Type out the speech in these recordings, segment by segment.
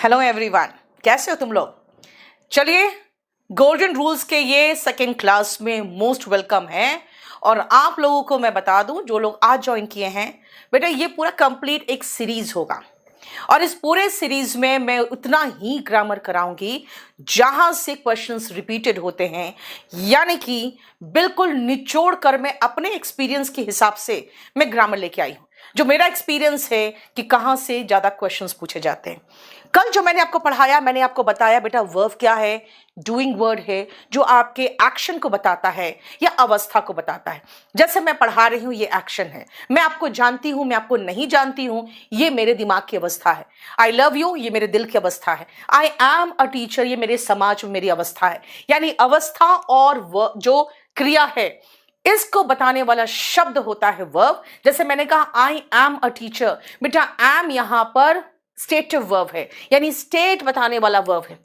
Hello everyone, कैसे हो तुम लोग। चलिए, गोल्डन रूल्स के ये सेकेंड क्लास में मोस्ट वेलकम है। और आप लोगों को मैं बता दूं, जो लोग आज ज्वाइन किए हैं, बेटा ये पूरा कंप्लीट एक सीरीज होगा। और इस पूरे सीरीज में मैं उतना ही ग्रामर कराऊंगी जहां से क्वेश्चंस रिपीटेड होते हैं, यानी कि बिल्कुल निचोड़ कर मैं अपने एक्सपीरियंस के हिसाब से मैं ग्रामर लेके आई हूं। जो मेरा एक्सपीरियंस है कि कहां से ज्यादा क्वेश्चंस पूछे जाते हैं। कल जो मैंने आपको पढ़ाया, मैंने आपको बताया बेटा वर्ब क्या है, डूइंग वर्ड है जो आपके एक्शन को बताता है या अवस्था को बताता है। जैसे मैं पढ़ा रही हूं, ये एक्शन है। मैं आपको जानती हूं, मैं आपको नहीं जानती हूं, ये मेरे दिमाग की अवस्था है। आई लव यू, ये मेरे दिल की अवस्था है। आई एम अ टीचर, ये मेरे समाज में मेरी अवस्था है। यानी अवस्था और जो क्रिया है, इसको बताने वाला शब्द होता है वर्ब। जैसे मैंने कहा आई एम अ टीचर, बेटा एम यहां पर स्टेटिव वर्ब है, यानी स्टेट बताने वाला वर्ब है।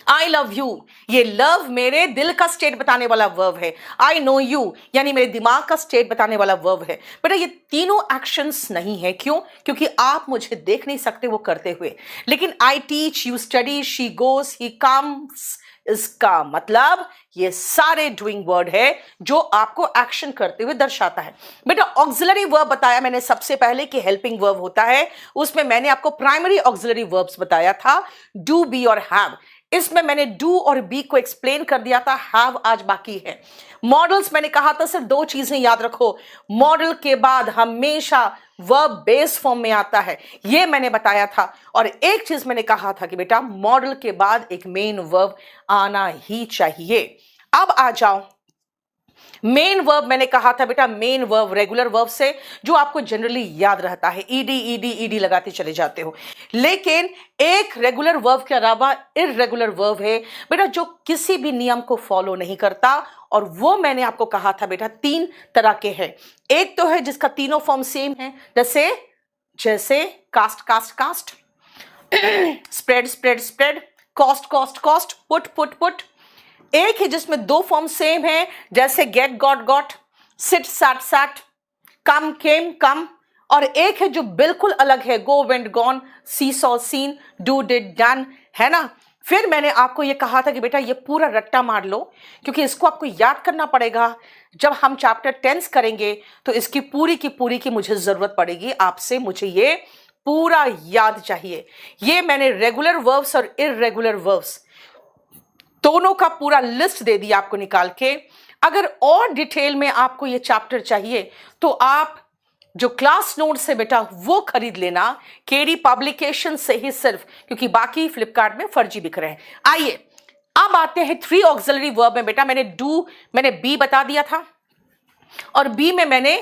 आई लव यू, ये लव मेरे दिल का स्टेट बताने वाला वर्ब है। आई नो यू, यानी मेरे दिमाग का स्टेट बताने वाला वर्ब है। बेटा ये तीनों एक्शंस नहीं है। क्यों? क्योंकि आप मुझे देख नहीं सकते वो करते हुए। लेकिन I teach, you study, she goes, he comes, इसका मतलब ये सारे डूइंग वर्ड है जो आपको एक्शन करते हुए दर्शाता है। बेटा ऑक्सिलरी वर्ब बताया मैंने सबसे पहले कि हेल्पिंग वर्ब होता है। उसमें मैंने आपको प्राइमरी ऑक्सिलरी वर्ब्स बताया था, डू, बी और हैव। इसमें मैंने डू और बी को एक्सप्लेन कर दिया था, हैव आज बाकी है। मॉडल्स मैंने कहा था सिर्फ दो चीजें याद रखो, मॉडल के बाद हमेशा वर्ब बेस फॉर्म में आता है, ये मैंने बताया था। और एक चीज मैंने कहा था कि बेटा मॉडल के बाद एक मेन वर्ब आना ही चाहिए। अब आ जाओ मेन वर्ब। मैंने कहा था बेटा मेन वर्ब रेगुलर वर्ब से जो आपको जनरली याद रहता है, ईडी ईडी ईडी लगाते चले जाते हो। लेकिन एक रेगुलर वर्ब के अलावा इररेगुलर वर्ब है बेटा जो किसी भी नियम को फॉलो नहीं करता। और वो मैंने आपको कहा था बेटा तीन तरह के हैं। एक तो है जिसका तीनों फॉर्म सेम है, जैसे cast cast cast, spread spread spread, cost cost cost, put put put. एक है जिसमें दो फॉर्म सेम है, जैसे get got got, sit sat sat, come came come. और एक है जो बिल्कुल अलग है, go went gone, see saw seen, do did done, है ना। फिर मैंने आपको ये कहा था कि बेटा ये पूरा रट्टा मार लो, क्योंकि इसको आपको याद करना पड़ेगा। जब हम चैप्टर टेंस करेंगे तो इसकी पूरी की मुझे जरूरत पड़ेगी आपसे, मुझे ये पूरा याद चाहिए। ये मैंने रेगुलर वर्ब्स और इररेगुलर वर्ब्स दोनों का पूरा लिस्ट दे दिया आपको निकाल के। अगर और डिटेल में आपको ये चैप्टर चाहिए तो आप जो क्लास नोट्स है बेटा वो खरीद लेना, केडी पब्लिकेशन से ही सिर्फ, क्योंकि बाकी फ्लिपकार्ट में फर्जी बिक रहे हैं। आइए अब आते हैं थ्री ऑक्सिलरी वर्ब में। बेटा मैंने बी बता दिया था, और बी में मैंने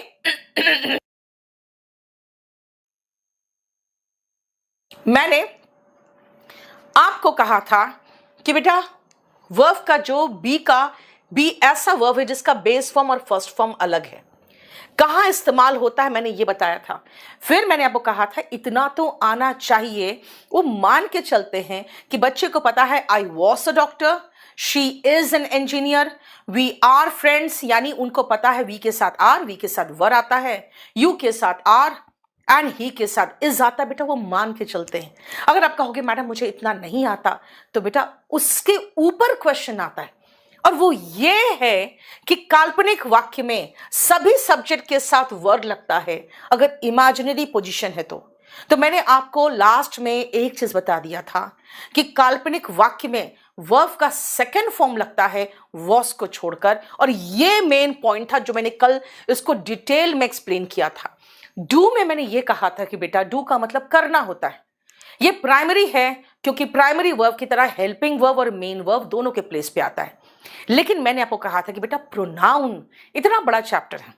आपको कहा था कि बेटा वर्ब का जो बी ऐसा वर्ब है जिसका बेस फॉर्म और फर्स्ट फॉर्म अलग है। कहां इस्तेमाल होता है मैंने ये बताया था। फिर मैंने आपको कहा था इतना तो आना चाहिए, वो मान के चलते हैं कि बच्चे को पता है I was a doctor, she is an engineer, we are friends, यानी उनको पता है वी के साथ आर, वी के साथ वर आता है, यू के साथ आर एंड ही के साथ इज आता है। बेटा वो मान के चलते हैं। अगर आप कहोगे मैडम मुझे इतना नहीं आता, तो बेटा उसके ऊपर क्वेश्चन आता है, और वो ये है कि काल्पनिक वाक्य में सभी सब्जेक्ट के साथ वर्ड लगता है अगर इमेजिनरी पोजीशन है तो मैंने आपको लास्ट में एक चीज बता दिया था कि काल्पनिक वाक्य में वर्ब का सेकंड फॉर्म लगता है वॉस को छोड़कर। और ये मेन पॉइंट था जो मैंने कल इसको डिटेल में एक्सप्लेन किया था। डू में मैंने ये कहा था कि बेटा डू का मतलब करना होता है। ये प्राइमरी है क्योंकि प्राइमरी वर्ब की तरह हेल्पिंग वर्ब और मेन वर्ब दोनों के प्लेस पे आता है। लेकिन मैंने आपको कहा था कि बेटा प्रोनाउन इतना बड़ा चैप्टर है,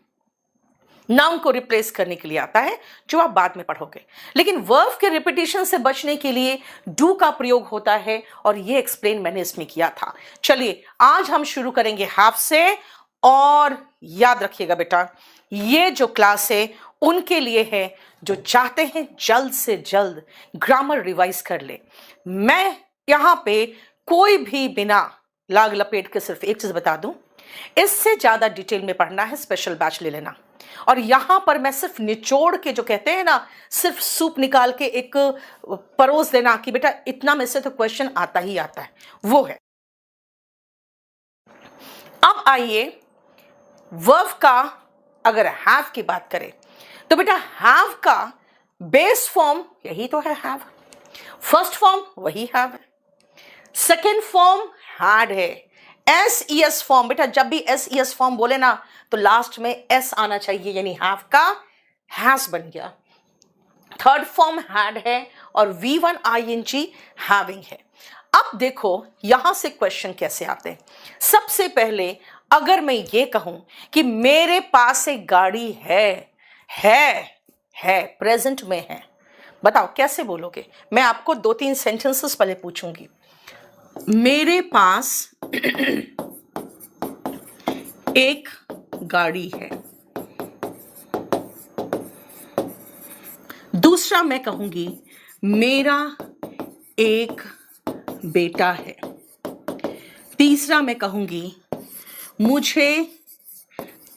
नाउन को रिप्लेस करने के लिए आता है जो आप बाद में पढ़ोगे। लेकिन वर्ब के रिपीटिशन से बचने के लिए डू का प्रयोग होता है, और ये एक्सप्लेन मैंने इसमें किया था। चलिए आज हम शुरू करेंगे हैव से। और याद रखिएगा बेटा ये जो क्लास है उनके लिए है जो चाहते हैं जल्द से जल्द ग्रामर रिवाइज कर ले। मैं यहां पे कोई भी बिना लाग लपेट के सिर्फ एक चीज बता दूं, इससे ज्यादा डिटेल में पढ़ना है स्पेशल बैच ले लेना। और यहां पर मैं सिर्फ निचोड़ के, जो कहते हैं ना, सिर्फ सूप निकाल के एक परोस देना कि बेटा इतना में से तो क्वेश्चन आता ही आता है, वो है। अब आइए वर्ब का, अगर हैव की बात करें तो बेटा हैव का बेस फॉर्म यही तो है, हैव। फर्स्ट फॉर्म वही हैव है, सेकेंड फॉर्म हैड है। एस ई एस फॉर्म, बेटा जब भी एस ई एस फॉर्म बोले ना तो लास्ट में एस आना चाहिए, यानी हैव का हैज बन गया। थर्ड फॉर्म हैड है और V1 ING हैविंग है। अब देखो यहां से क्वेश्चन कैसे आते हैं। सबसे पहले अगर मैं ये कहूं कि मेरे पास एक गाड़ी है प्रेजेंट में है, बताओ कैसे बोलोगे? मैं आपको 2-3 सेंटेंसेस पहले पूछूंगी। मेरे पास एक गाड़ी है। दूसरा मैं कहूंगी मेरा एक बेटा है। तीसरा मैं कहूंगी मुझे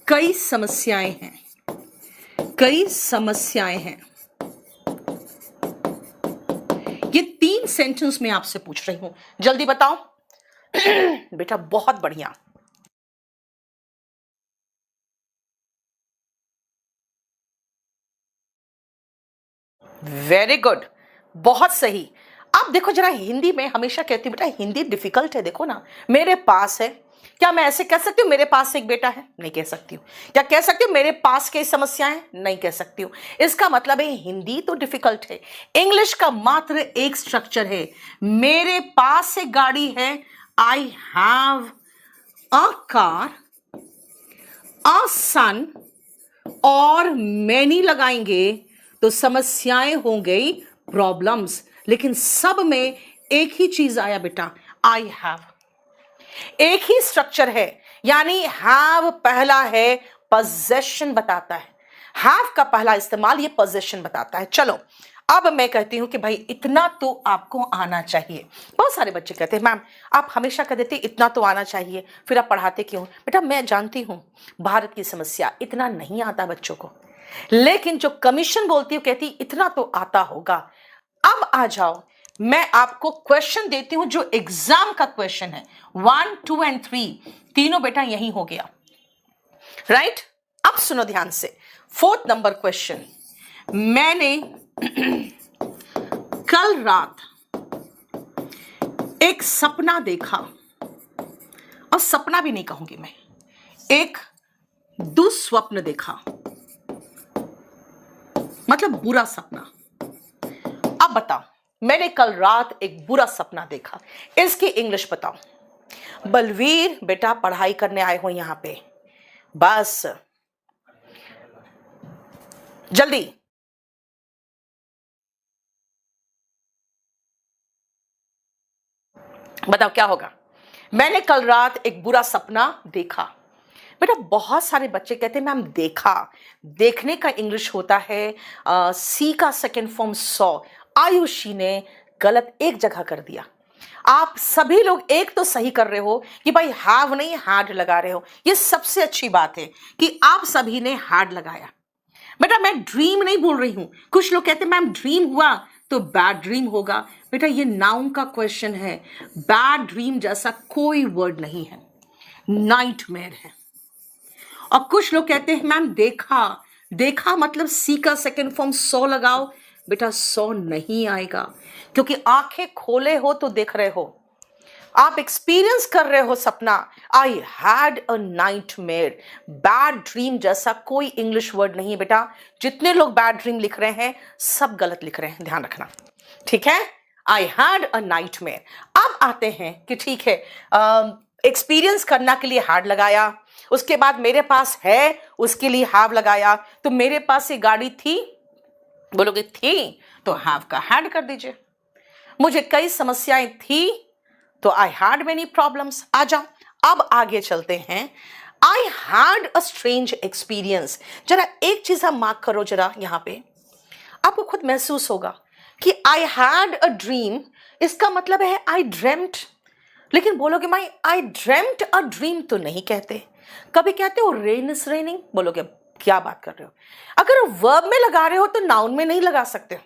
कई समस्याएं हैं। ये 3 सेंटेंस मैं आपसे पूछ रही हूं, जल्दी बताओ। बेटा बहुत बढ़िया, वेरी गुड, बहुत सही। अब देखो जरा, हिंदी में हमेशा कहती हूं बेटा हिंदी डिफिकल्ट है। देखो ना, मेरे पास है, क्या मैं ऐसे कह सकती हूँ मेरे पास एक बेटा है? नहीं कह सकती हूँ। क्या कह सकती हूँ मेरे पास कई समस्याएं हैं? नहीं कह सकती हूँ। इसका मतलब है हिंदी तो डिफिकल्ट है। इंग्लिश का मात्र एक स्ट्रक्चर है, मेरे पास एक गाड़ी है, आई हैव अ कार, अ सन, और मैनी लगाएंगे तो समस्याएं हो गई, प्रॉब्लम्स। लेकिन सब में एक ही चीज आया बेटा, आई हैव। एक ही स्ट्रक्चर है, यानी हैव पहला है, पोजेशन बताता है। हैव का पहला इस्तेमाल ये पोजेशन बताता है। चलो अब मैं कहती हूं कि भाई इतना तो आपको आना चाहिए। बहुत सारे बच्चे कहते हैं मैम आप हमेशा कह देते इतना तो आना चाहिए, फिर आप पढ़ाते क्यों? बेटा मैं जानती हूं भारत की समस्या, इतना नहीं आता बच्चों को, लेकिन जो कमीशन बोलती है कहती इतना तो आता होगा। अब आ जाओ, मैं आपको क्वेश्चन देती हूं जो एग्जाम का क्वेश्चन है। 1, 2 एंड 3 तीनों बेटा यही हो गया, राइट? अब सुनो ध्यान से, 4th नंबर क्वेश्चन। मैंने कल रात एक सपना देखा, और सपना भी नहीं कहूंगी मैं, एक दुस्वप्न देखा, मतलब बुरा सपना। अब बताओ, मैंने कल रात एक बुरा सपना देखा, इसकी इंग्लिश बताओ। बलवीर बेटा पढ़ाई करने आए हो यहां पे, बस जल्दी बताओ क्या होगा। मैंने कल रात एक बुरा सपना देखा। बेटा बहुत सारे बच्चे कहते हैं मैम देखा, देखने का इंग्लिश होता है सी का सेकेंड फॉर्म सॉ। आयुषी ने गलत एक जगह कर दिया। आप सभी लोग एक तो सही कर रहे हो कि भाई हैव नहीं हैड लगा रहे हो। ये सबसे अच्छी बात है कि आप सभी ने हैड लगाया। बेटा मैं ड्रीम नहीं बोल रही हूं। कुछ लोग कहते हैं मैम ड्रीम हुआ तो बैड ड्रीम होगा। बेटा ये नाउन का क्वेश्चन है, बैड ड्रीम जैसा कोई वर्ड नहीं है, नाइटमेयर है। और कुछ लोग कहते हैं मैम देखा, देखा मतलब सी का सेकेंड फॉर्म सौ लगाओ। बेटा सौ नहीं आएगा, क्योंकि आंखें खोले हो तो देख रहे हो, आप एक्सपीरियंस कर रहे हो सपना। I had a nightmare, bad dream जैसा कोई इंग्लिश वर्ड नहीं है बेटा। जितने लोग बैड ड्रीम लिख रहे हैं सब गलत लिख रहे हैं, ध्यान रखना, ठीक है? I had a nightmare. अब आते हैं कि ठीक है, एक्सपीरियंस करना के लिए हैड लगाया, उसके बाद मेरे पास है उसके लिए हैव लगाया। तो मेरे पास ये गाड़ी थी, बोलोगे थी तो हैव का हैड कर दीजिए। मुझे कई समस्याएं थी तो आई हैड मेनी प्रॉब्लम्स। आ जाओ अब आगे चलते हैं। I had a strange experience. जरा एक चीज हम मार्क करो जरा, यहां पे आपको खुद महसूस होगा कि आई हैड अ ड्रीम, इसका मतलब है आई ड्रेम्ट। लेकिन बोलोगे माई आई ड्रेम्ट अ ड्रीम तो नहीं कहते, कभी कहते हो रेन इज रेनिंग, बोलोगे क्या बात कर रहे हो? अगर वर्ब में लगा रहे हो तो नाउन में नहीं लगा सकते,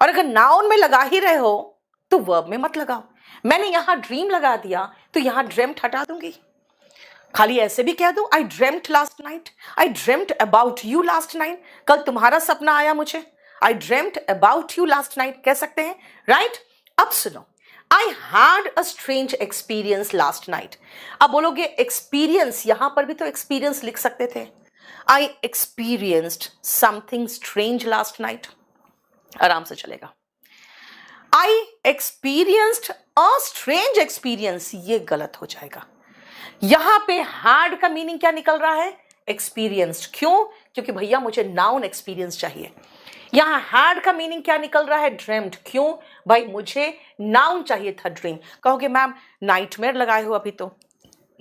और अगर नाउन में लगा ही रहे हो तो वर्ब में मत लगाओ। मैंने यहां ड्रीम लगा दिया तो यहां ड्रीम्ड हटा दूंगी। खाली ऐसे भी कह दूं आई dreamed last night, I dreamed about you last night, कल तुम्हारा सपना आया मुझे, आई dreamed about you last night कह सकते हैं, राइट? अब सुनो, I had a strange experience last night. अब बोलोगे एक्सपीरियंस, यहां पर भी तो एक्सपीरियंस लिख सकते थे। I experienced something strange last night, आराम से चलेगा। I experienced a strange experience, ये गलत हो जाएगा। यहां पे हैड का मीनिंग क्या निकल रहा है? एक्सपीरियंस्ड। क्यों? क्योंकि भैया मुझे नाउन एक्सपीरियंस चाहिए। यहां हैड का मीनिंग क्या निकल रहा है? ड्रीम्ड। क्यों भाई? मुझे नाउन चाहिए था ड्रीम। कहोगे मैम नाइटमेयर लगाए हो अभी, तो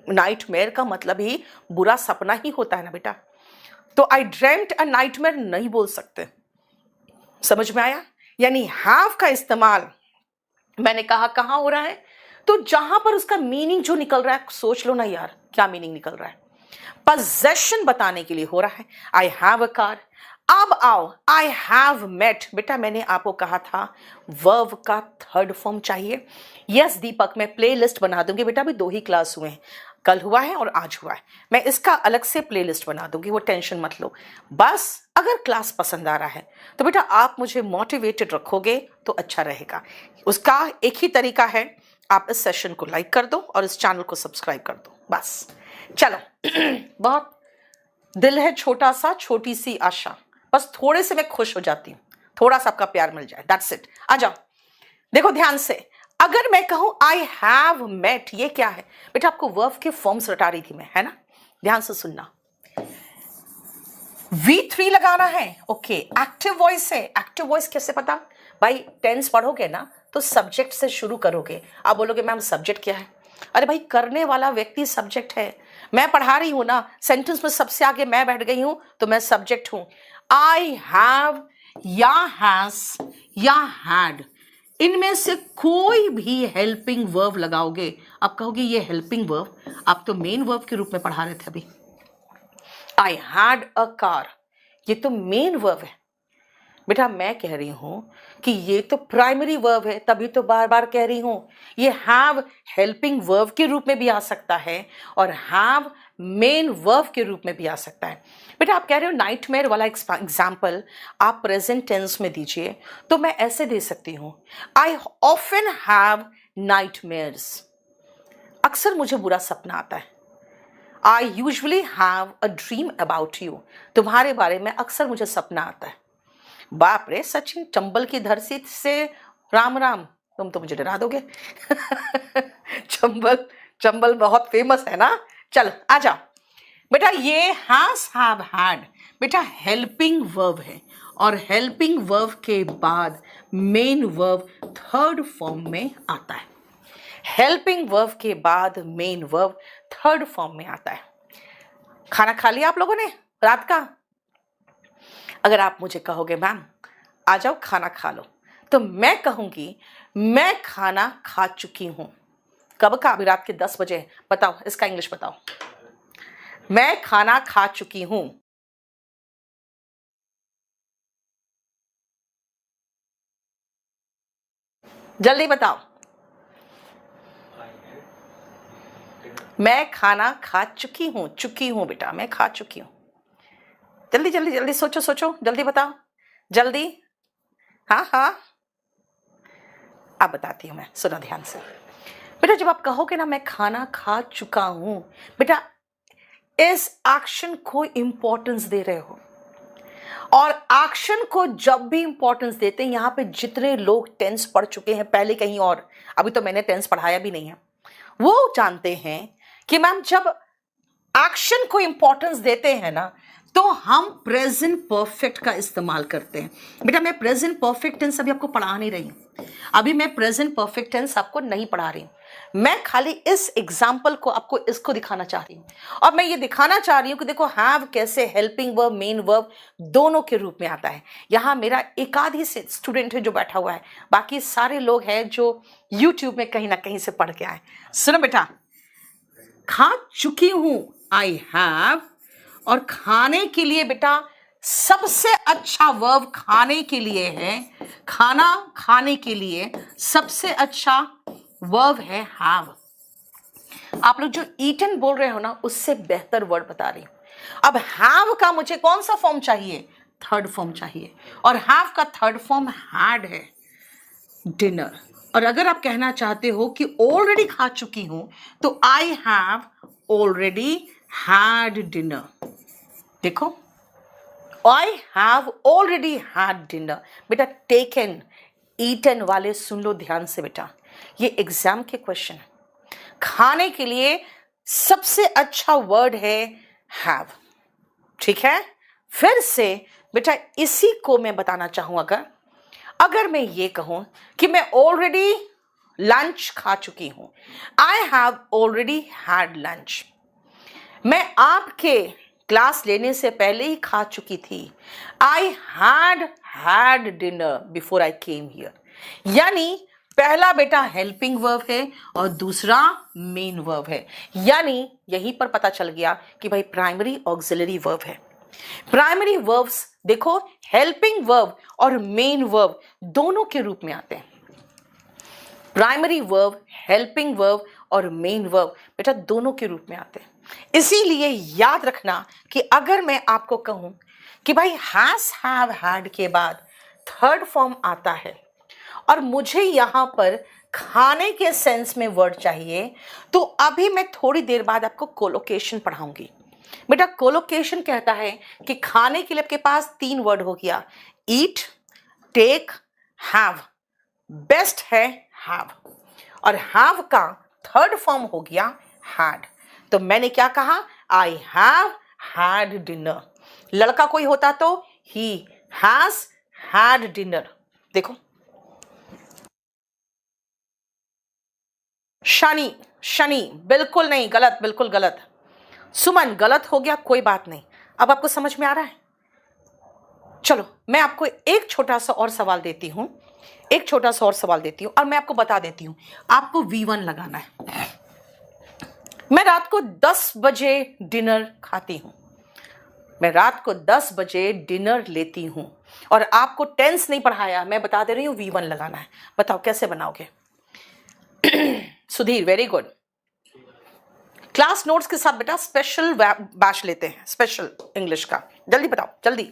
नाइटमेयर का मतलब ही बुरा सपना ही होता है ना बेटा, तो आई ड्रीम्ड अ नाइटमेयर नहीं बोल सकते। समझ में आया? यानी हैव का इस्तेमाल मैंने कहा कहां हो रहा है? तो जहां पर उसका मीनिंग जो निकल रहा है, सोच लो ना यार क्या मीनिंग निकल रहा है। पोजेशन बताने के लिए हो रहा है। I have a car. अब आओ, आई हैव मेट। बेटा मैंने आपको कहा था वर्ब का थर्ड फॉर्म चाहिए। यस दीपक, मैं प्ले लिस्ट बना दूंगी बेटा, अभी 2 ही क्लास हुए हैं, कल हुआ है और आज हुआ है। मैं इसका अलग से प्ले लिस्ट बना दूंगी, वो टेंशन मत लो। बस अगर क्लास पसंद आ रहा है तो बेटा आप मुझे मोटिवेटेड रखोगे तो अच्छा रहेगा। उसका एक ही तरीका है, आप इस सेशन को लाइक कर दो और इस चैनल को सब्सक्राइब कर दो, बस। चलो बहुत दिल है छोटा सा, छोटी सी आशा, बस थोड़े से मैं खुश हो जाती हूँ, थोड़ा सा आपका प्यार मिल जाए, दैट्स इट। आ जाओ, देखो ध्यान से, अगर मैं कहूं आई हैव मेट, ये क्या है बेटा? आपको वर्ब के फॉर्म्स रटा रही थी मैं, है ना? ध्यान से सुनना। V3 लगाना है, ओके। एक्टिव वॉइस है, एक्टिव वॉइस कैसे पता? भाई टेंस पढ़ोगे ना तो सब्जेक्ट से शुरू करोगे। आप बोलोगे मैम सब्जेक्ट क्या है? अरे भाई करने वाला व्यक्ति सब्जेक्ट है। मैं पढ़ा रही हूं ना, सेंटेंस में सबसे आगे मैं बैठ गई हूं तो मैं सब्जेक्ट हूं। आई हैव या हैज या हैड, इनमें से कोई भी हेल्पिंग वर्ब लगाओगे, आप कहोगे ये हेल्पिंग वर्ब, आप तो मेन वर्ब के रूप में पढ़ा रहे थे अभी। आई हैड अ कार, ये तो मेन वर्ब है बेटा। मैं कह रही हूं कि ये तो प्राइमरी वर्ब है, तभी तो बार बार कह रही हूं ये हैव हेल्पिंग वर्ब के रूप में भी आ सकता है और हैव मेन वर्ब के रूप में भी आ सकता है। बेटा आप कह रहे हो नाइटमेयर वाला एग्जाम्पल आप प्रेजेंट टेंस में दीजिए, तो मैं ऐसे दे सकती हूं, आई ऑफन हैव नाइटमेयर्स, अक्सर मुझे बुरा सपना आता है। I usually have a dream about you, तुम्हारे बारे में अक्सर मुझे सपना आता है। बाप रे सचिन, चंबल की धरती से राम राम, तुम तो मुझे डरा दोगे। चंबल, चंबल बहुत फेमस है ना। चल आ जाओ बेटा, ये हैज हैव हैड बेटा हेल्पिंग वर्ब है और हेल्पिंग वर्ब के बाद मेन वर्ब थर्ड फॉर्म में आता है। हेल्पिंग वर्ब के बाद मेन वर्ब थर्ड फॉर्म में आता है। खाना खा लिया आप लोगों ने रात का? अगर आप मुझे कहोगे मैम आ जाओ खाना खा लो, तो मैं कहूंगी मैं खाना खा चुकी हूं। कब का? अभी रात के 10 बजे। बताओ इसका इंग्लिश बताओ। मैं खाना खा चुकी हूं। जल्दी बताओ। मैं खाना खा चुकी हूं, चुकी हूं बेटा, मैं खा चुकी हूं। जल्दी जल्दी जल्दी सोचो सोचो, जल्दी बताओ जल्दी। हाँ हाँ अब बताती हूं मैं, सुनो ध्यान से बेटा। जब आप कहोगे ना मैं खाना खा चुका हूं, बेटा इस एक्शन को इंपॉर्टेंस दे रहे हो, और एक्शन को जब भी इंपॉर्टेंस देते हैं, यहां पे जितने लोग टेंस पढ़ चुके हैं पहले कहीं और, अभी तो मैंने टेंस पढ़ाया भी नहीं है, वो जानते हैं कि मैम जब एक्शन को इंपॉर्टेंस देते हैं ना तो हम प्रेजेंट परफेक्ट का इस्तेमाल करते हैं। बेटा मैं प्रेजेंट परफेक्ट टेंस अभी आपको पढ़ा नहीं रही हूं, अभी मैं प्रेजेंट परफेक्ट टेंस आपको नहीं पढ़ा रही हूं। मैं खाली इस एग्जाम्पल को आपको इसको दिखाना चाह रही हूं, और मैं ये दिखाना चाह रही हूं कि देखो हैव कैसे हेल्पिंग वर्ब मेन वर्ब दोनों के रूप में आता है। यहां मेरा एक आध ही स्टूडेंट है जो बैठा हुआ है, बाकी सारे लोग हैं जो यूट्यूब में कहीं ना कहीं से पढ़ के आए। सुनो बेटा, खा चुकी हूं आई हैव, और खाने के लिए बेटा सबसे अच्छा वर्ब खाने के लिए है, खाना खाने के लिए सबसे अच्छा वर्ब है हैव। आप लोग जो ईटन बोल रहे हो ना, उससे बेहतर वर्ड बता रही हूं। अब हैव का मुझे कौन सा फॉर्म चाहिए? थर्ड फॉर्म चाहिए, और हैव का थर्ड फॉर्म हैड है, डिनर। और अगर आप कहना चाहते हो कि ऑलरेडी खा चुकी हूं, तो I have already had dinner. देखो, I have already had dinner. बेटा टेकन, ईटन वाले सुन लो ध्यान से बेटा, ये एग्जाम के क्वेश्चन। खाने के लिए सबसे अच्छा वर्ड है हैव, ठीक है। फिर से बेटा इसी को मैं बताना चाहूं, अगर मैं ये कहूं कि मैं ऑलरेडी लंच खा चुकी हूं, आई हैव ऑलरेडी हैड लंच। मैं आपके क्लास लेने से पहले ही खा चुकी थी, I had dinner before I came here. यानी पहला बेटा हेल्पिंग वर्ब है और दूसरा मेन वर्ब है। यानी यहीं पर पता चल गया कि भाई प्राइमरी ऑक्सिलरी वर्ब है। प्राइमरी वर्ब्स देखो हेल्पिंग वर्ब और मेन वर्ब दोनों के रूप में आते हैं। प्राइमरी वर्ब, हेल्पिंग वर्ब और मेन वर्ब बेटा दोनों के रूप में आते हैं। इसीलिए याद रखना कि अगर मैं आपको कहूं कि भाई हैज, हैव, हैड के बाद थर्ड फॉर्म आता है और मुझे यहां पर खाने के सेंस में वर्ड चाहिए, तो अभी मैं थोड़ी देर बाद आपको कोलोकेशन पढ़ाऊंगी। बेटा कोलोकेशन कहता है कि खाने के लिए आपके पास 3 वर्ड हो गया, ईट, टेक, हैव। बेस्ट है हैव, और हैव का थर्ड फॉर्म हो गया हैड। तो मैंने क्या कहा? I have had dinner. लड़का कोई होता तो ही हैज हैड डिनर। देखो शनि, शनि बिल्कुल नहीं, गलत, बिल्कुल गलत। सुमन गलत हो गया, कोई बात नहीं। अब आपको समझ में आ रहा है? चलो मैं आपको एक छोटा सा और सवाल देती हूं, और मैं आपको बता देती हूं, आपको V1 लगाना है। मैं रात को 10 बजे डिनर खाती हूं, मैं रात को 10 बजे डिनर लेती हूं, और आपको टेंस नहीं पढ़ाया, मैं बता दे रही हूं V1 लगाना है। बताओ कैसे बनाओगे? Sudhir very good. Class notes के साथ बेटा स्पेशल बैच लेते हैं, स्पेशल इंग्लिश का। जल्दी बताओ, जल्दी।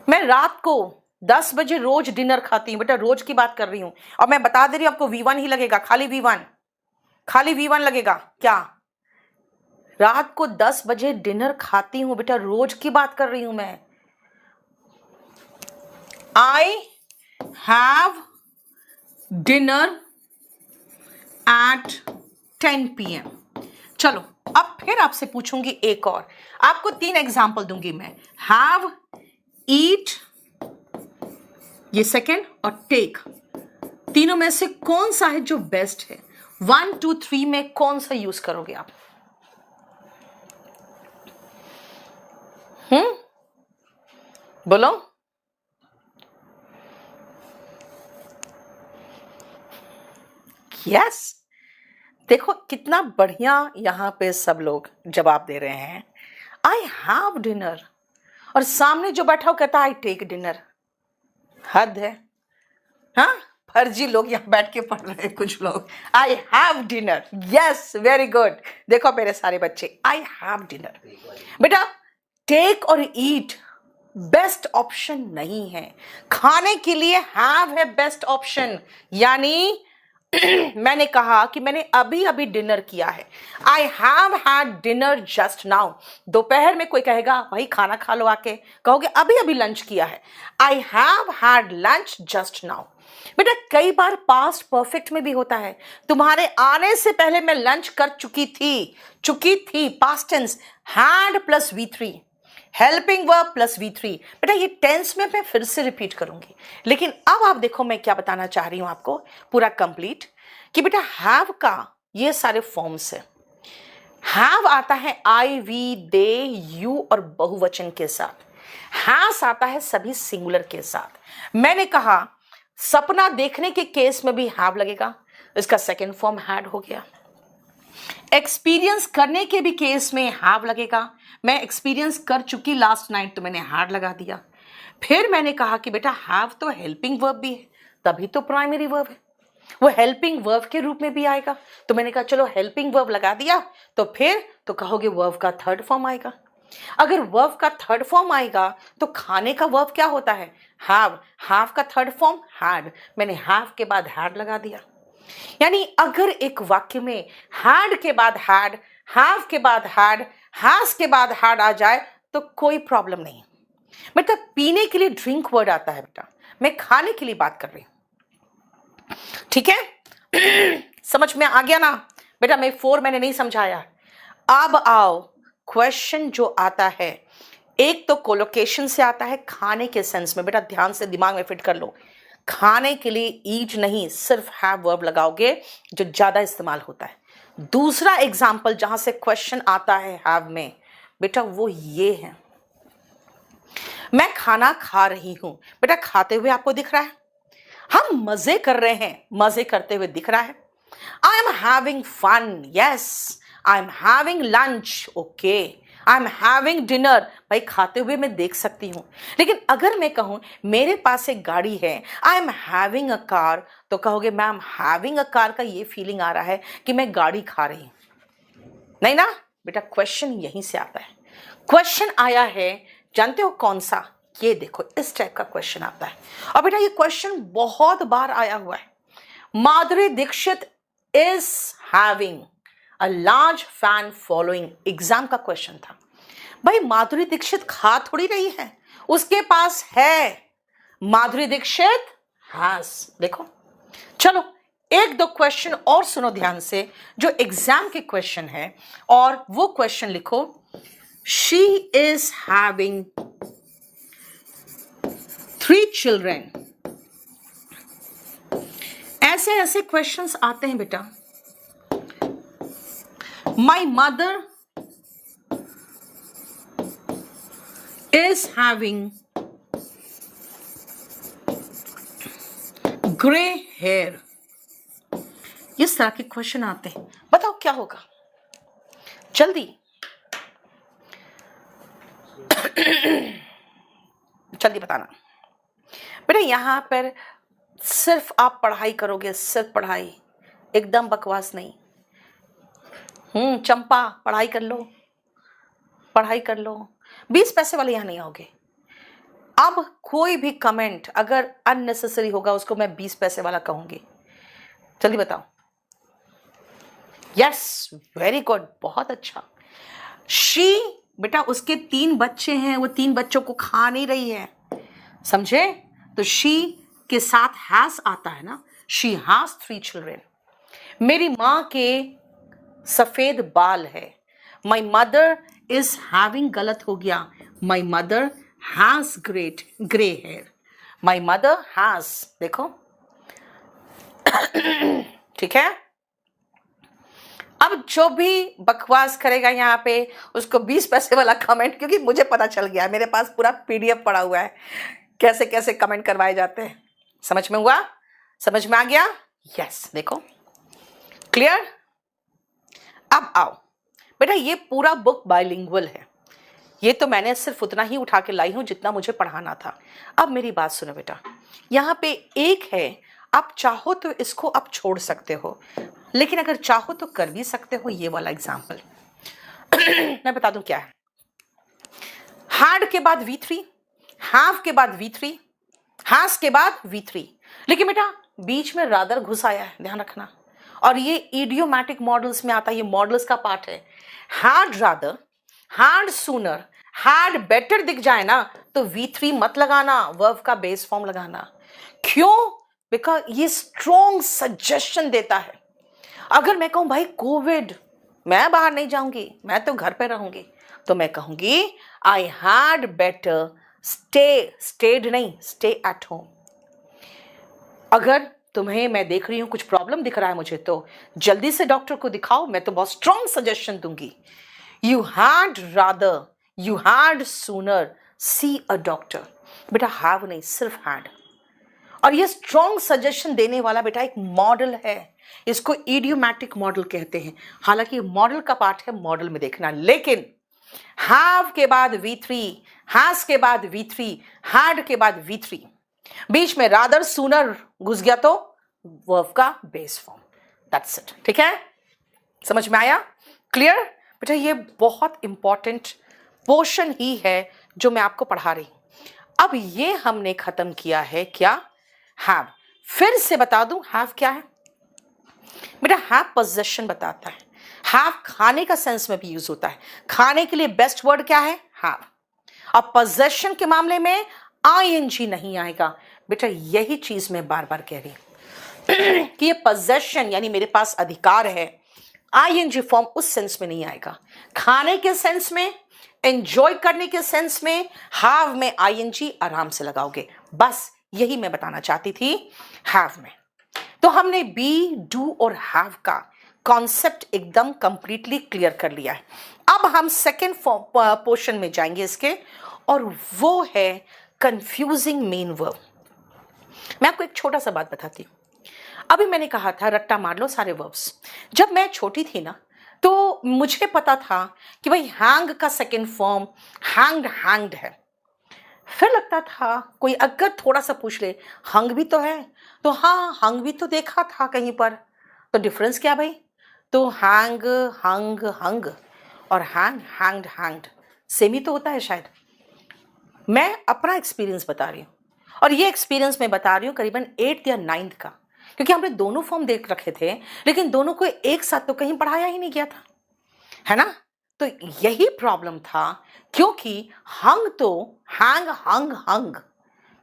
मैं रात को 10 बजे रोज डिनर खाती हूं, बेटा रोज की बात कर रही हूं, और मैं बता दे रही हूं आपको V1 ही लगेगा, खाली V1 लगेगा। क्या? रात को 10 बजे डिनर खाती हूं, बेटा रोज की बात कर रही हूं मैं। I have dinner eight 10 PM। चलो अब फिर आपसे पूछूंगी एक और, आपको 3 एग्जाम्पल दूंगी मैं। हैव, ईट, ये सेकेंड, और टेक। तीनों में से कौन सा है जो बेस्ट है? 1, 2, 3 में कौन सा यूज करोगे आप? बोलो। यस, देखो कितना बढ़िया यहां पे सब लोग जवाब दे रहे हैं। आई हैव डिनर, और सामने जो बैठा हो कहता आई टेक डिनर। हद है। हाँ, फर्जी लोग यहां बैठ के पढ़ रहे हैं कुछ लोग। I have dinner, yes very good. देखो मेरे सारे बच्चे, आई हैव डिनर। बेटा टेक और ईट बेस्ट ऑप्शन नहीं है, खाने के लिए हैव है बेस्ट ऑप्शन। यानी मैंने कहा कि मैंने अभी अभी डिनर किया है, I have had dinner just now. दोपहर में कोई कहेगा भाई खाना खा लो आके, कहोगे अभी अभी लंच किया है, I have had lunch just now. बेटा कई बार पास्ट परफेक्ट में भी होता है, तुम्हारे आने से पहले मैं लंच कर चुकी थी, past tense, had plus V3, helping verb plus V3। बेटा ये टेंस में मैं फिर से रिपीट करूंगी, लेकिन अब आप देखो मैं क्या बताना चाह रही हूं आपको पूरा कंप्लीट, कि बेटा हैव का ये सारे फॉर्म्स है। हैव आता है आई, वी, दे, यू और बहुवचन के साथ। हैज आता है सभी सिंगुलर के साथ। मैंने कहा सपना देखने के केस में भी हैव लगेगा, इसका सेकेंड फॉर्म हैड हो गया। एक्सपीरियंस करने के भी केस में हैव लगेगा। मैं एक्सपीरियंस कर चुकी लास्ट नाइट तो मैंने हैड लगा दिया। फिर मैंने कहा कि बेटा हैव तो हेल्पिंग वर्ब भी है, तभी तो प्राइमरी वर्ब है, वो हेल्पिंग वर्ब के रूप में भी आएगा। तो मैंने कहा चलो हेल्पिंग वर्ब लगा दिया, तो फिर तो कहोगे वर्ब का थर्ड फॉर्म आएगा। अगर वर्ब का थर्ड फॉर्म आएगा तो खाने का वर्ब क्या होता है? हैव। हैव का थर्ड फॉर्म हैड, मैंने हैव के बाद हैड लगा दिया। यानी अगर एक वाक्य में हैड के बाद हैड, हैव के बाद हैड, हैज के बाद हैड आ जाए तो कोई प्रॉब्लम नहीं। मतलब पीने के लिए ड्रिंक वर्ड आता है बेटा, मैं खाने के लिए बात कर रही हूं, ठीक है? समझ में आ गया ना बेटा? मैंने नहीं समझाया। अब आओ, क्वेश्चन जो आता है एक तो कोलोकेशन से आता है, खाने के सेंस में। बेटा ध्यान से दिमाग में फिट कर लो, खाने के लिए ईट नहीं, सिर्फ हैव वर्ब लगाओगे जो ज्यादा इस्तेमाल होता है। दूसरा एग्जाम्पल जहां से क्वेश्चन आता है हैव में बेटा वो ये है, मैं खाना खा रही हूं। बेटा खाते हुए आपको दिख रहा है, हम मजे कर रहे हैं, मजे करते हुए दिख रहा है। I am having fun, yes I am having lunch, okay I am having dinner, भाई खाते हुए मैं देख सकती हूं। लेकिन अगर मैं कहूं मेरे पास एक गाड़ी है, I am having a car, तो कहोगे मैम हैविंग अ कार का ये फीलिंग आ रहा है कि मैं गाड़ी खा रही हूं, नहीं ना बेटा? क्वेश्चन यहीं से आता है। क्वेश्चन आया है, जानते हो कौन सा? ये देखो, इस टाइप का क्वेश्चन आता है। और बेटा ये क्वेश्चन बहुत बार आया हुआ है। Madhuri Dixit is having a large fan following, exam का क्वेश्चन था। भाई माधुरी दीक्षित खा थोड़ी रही है, उसके पास है, माधुरी दीक्षित हैज। देखो चलो एक दो क्वेश्चन और सुनो ध्यान से जो एग्जाम के क्वेश्चन है, और वो क्वेश्चन लिखो, शी इज हैविंग 3 चिल्ड्रेन। ऐसे ऐसे क्वेश्चंस आते हैं बेटा। My mother is having grey hair, इस तरह के क्वेश्चन आते हैं। बताओ क्या होगा जल्दी जल्दी बताना बेटा। यहां पर सिर्फ आप पढ़ाई करोगे, सिर्फ पढ़ाई, एकदम बकवास नहीं। चंपा पढ़ाई कर लो, पढ़ाई कर लो, 20 पैसे वाले यहां नहीं आओगे। अब कोई भी कमेंट अगर अननेसेसरी होगा उसको मैं 20 पैसे वाला कहूंगी। जल्दी बताओ। यस वेरी गुड, बहुत अच्छा। शी, बेटा उसके 3 बच्चे हैं, वो 3 बच्चों को खा नहीं रही है, समझे? तो शी के साथ हैज आता है ना, शी हैज 3 चिल्ड्रेन। मेरी माँ के सफेद बाल है, माई मदर इज हैविंग, गलत हो गया, my mother has grey hair, my mother has, देखो ठीक है। अब जो भी बकवास करेगा यहाँ पे उसको 20 पैसे वाला कमेंट, क्योंकि मुझे पता चल गया, मेरे पास पूरा PDF पड़ा हुआ है कैसे कैसे कमेंट करवाए जाते हैं। समझ में हुआ? समझ में आ गया? यस देखो क्लियर। अब आओ बेटा, ये पूरा बुक बाइलिंगुअल है, ये तो मैंने सिर्फ उतना ही उठा के लाई हूं जितना मुझे पढ़ाना था। अब मेरी बात सुनो बेटा, यहाँ पे एक है, आप चाहो तो इसको आप छोड़ सकते हो, लेकिन अगर चाहो तो कर भी सकते हो। ये वाला एग्जाम्पल मैं बता दूं क्या है। हैड के बाद V3, हैव के बाद V3, हैज के बाद V3, लेकिन बेटा बीच में रादर घुस आया है, ध्यान रखना। और ये इडियोमैटिक मॉडल्स में आता है, ये मॉडल्स का पार्ट है। Had rather, had sooner, had better दिख जाए ना तो V3 मत लगाना, वर्ब का बेस फॉर्म लगाना। क्यों? बिकॉज ये स्ट्रॉन्ग सजेशन देता है। अगर मैं कहूं भाई कोविड, मैं बाहर नहीं जाऊंगी, मैं तो घर पे रहूंगी, तो मैं कहूंगी आई हैड बेटर स्टेड नहीं, स्टे एट होम। अगर तुम्हें, मैं देख रही हूं कुछ प्रॉब्लम दिख रहा है मुझे, तो जल्दी से डॉक्टर को दिखाओ, मैं तो बहुत स्ट्रॉन्ग सजेशन दूंगी। You had rather, you had sooner see a doctor. बेटा हैव नहीं, सिर्फ हैड। और ये स्ट्रॉन्ग सजेशन देने वाला बेटा एक मॉडल है, इसको इडियोमैटिक मॉडल कहते हैं। हालांकि मॉडल का पार्ट है, मॉडल में देखना। लेकिन हैव के बाद V3, हैज के बाद V3, हैड के बाद V3, बीच में रादर सूनर घुस गया तो वर्ब का बेस फॉर्म। That's it. ठीक है, समझ में आया? क्लियर? बेटा ये बहुत इंपॉर्टेंट पोर्शन ही है जो मैं आपको पढ़ा रही हूं। अब ये हमने खत्म किया है क्या? हैव। फिर से बता दूं हैव क्या है बेटा? हैव पोजेशन बताता है। हैव खाने का सेंस में भी यूज होता है। खाने के लिए बेस्ट वर्ड क्या है? हैव। अब पोजेशन के मामले में आईएनजी नहीं आएगा। बेटा यही चीज मैं बार बार कह रही हूं कि ये पोजेशन यानी मेरे पास अधिकार है, आईएनजी फॉर्म उस सेंस में नहीं आएगा। खाने के सेंस में, एंजॉय करने के सेंस में हैव में आईएनजी आराम से लगाओगे। बस यही मैं बताना चाहती थी हैव में। तो हमने बी, डू और हैव का कॉन्सेप्ट एकदम कंप्लीटली क्लियर कर लिया है। अब हम सेकेंड पोर्शन में जाएंगे इसके, और वो है कंफ्यूजिंग मेन वर्ब। मैं आपको एक छोटा सा बात बताती हूँ। अभी मैंने कहा था रट्टा मार लो सारे वर्ब्स। जब मैं छोटी थी ना तो मुझे पता था कि भाई हैंग का सेकेंड फॉर्म हैंग्ड, हैंग्ड है। फिर लगता था कोई अगर थोड़ा सा पूछ ले हंग भी तो है, तो हाँ हंग भी तो देखा था कहीं पर, तो डिफरेंस क्या भाई? तो हैंग, हंग, हंग और हैंग, हैंग्ड, हैंग्ड सेम ही तो होता है शायद। मैं अपना एक्सपीरियंस बता रही हूँ, और ये एक्सपीरियंस मैं बता रही हूँ करीबन 8th या 9th का, क्योंकि हमने दोनों फॉर्म देख रखे थे, लेकिन दोनों को एक साथ तो कहीं पढ़ाया ही नहीं गया था, है ना? तो यही प्रॉब्लम था, क्योंकि हंग तो हैंग, हंग, हंग,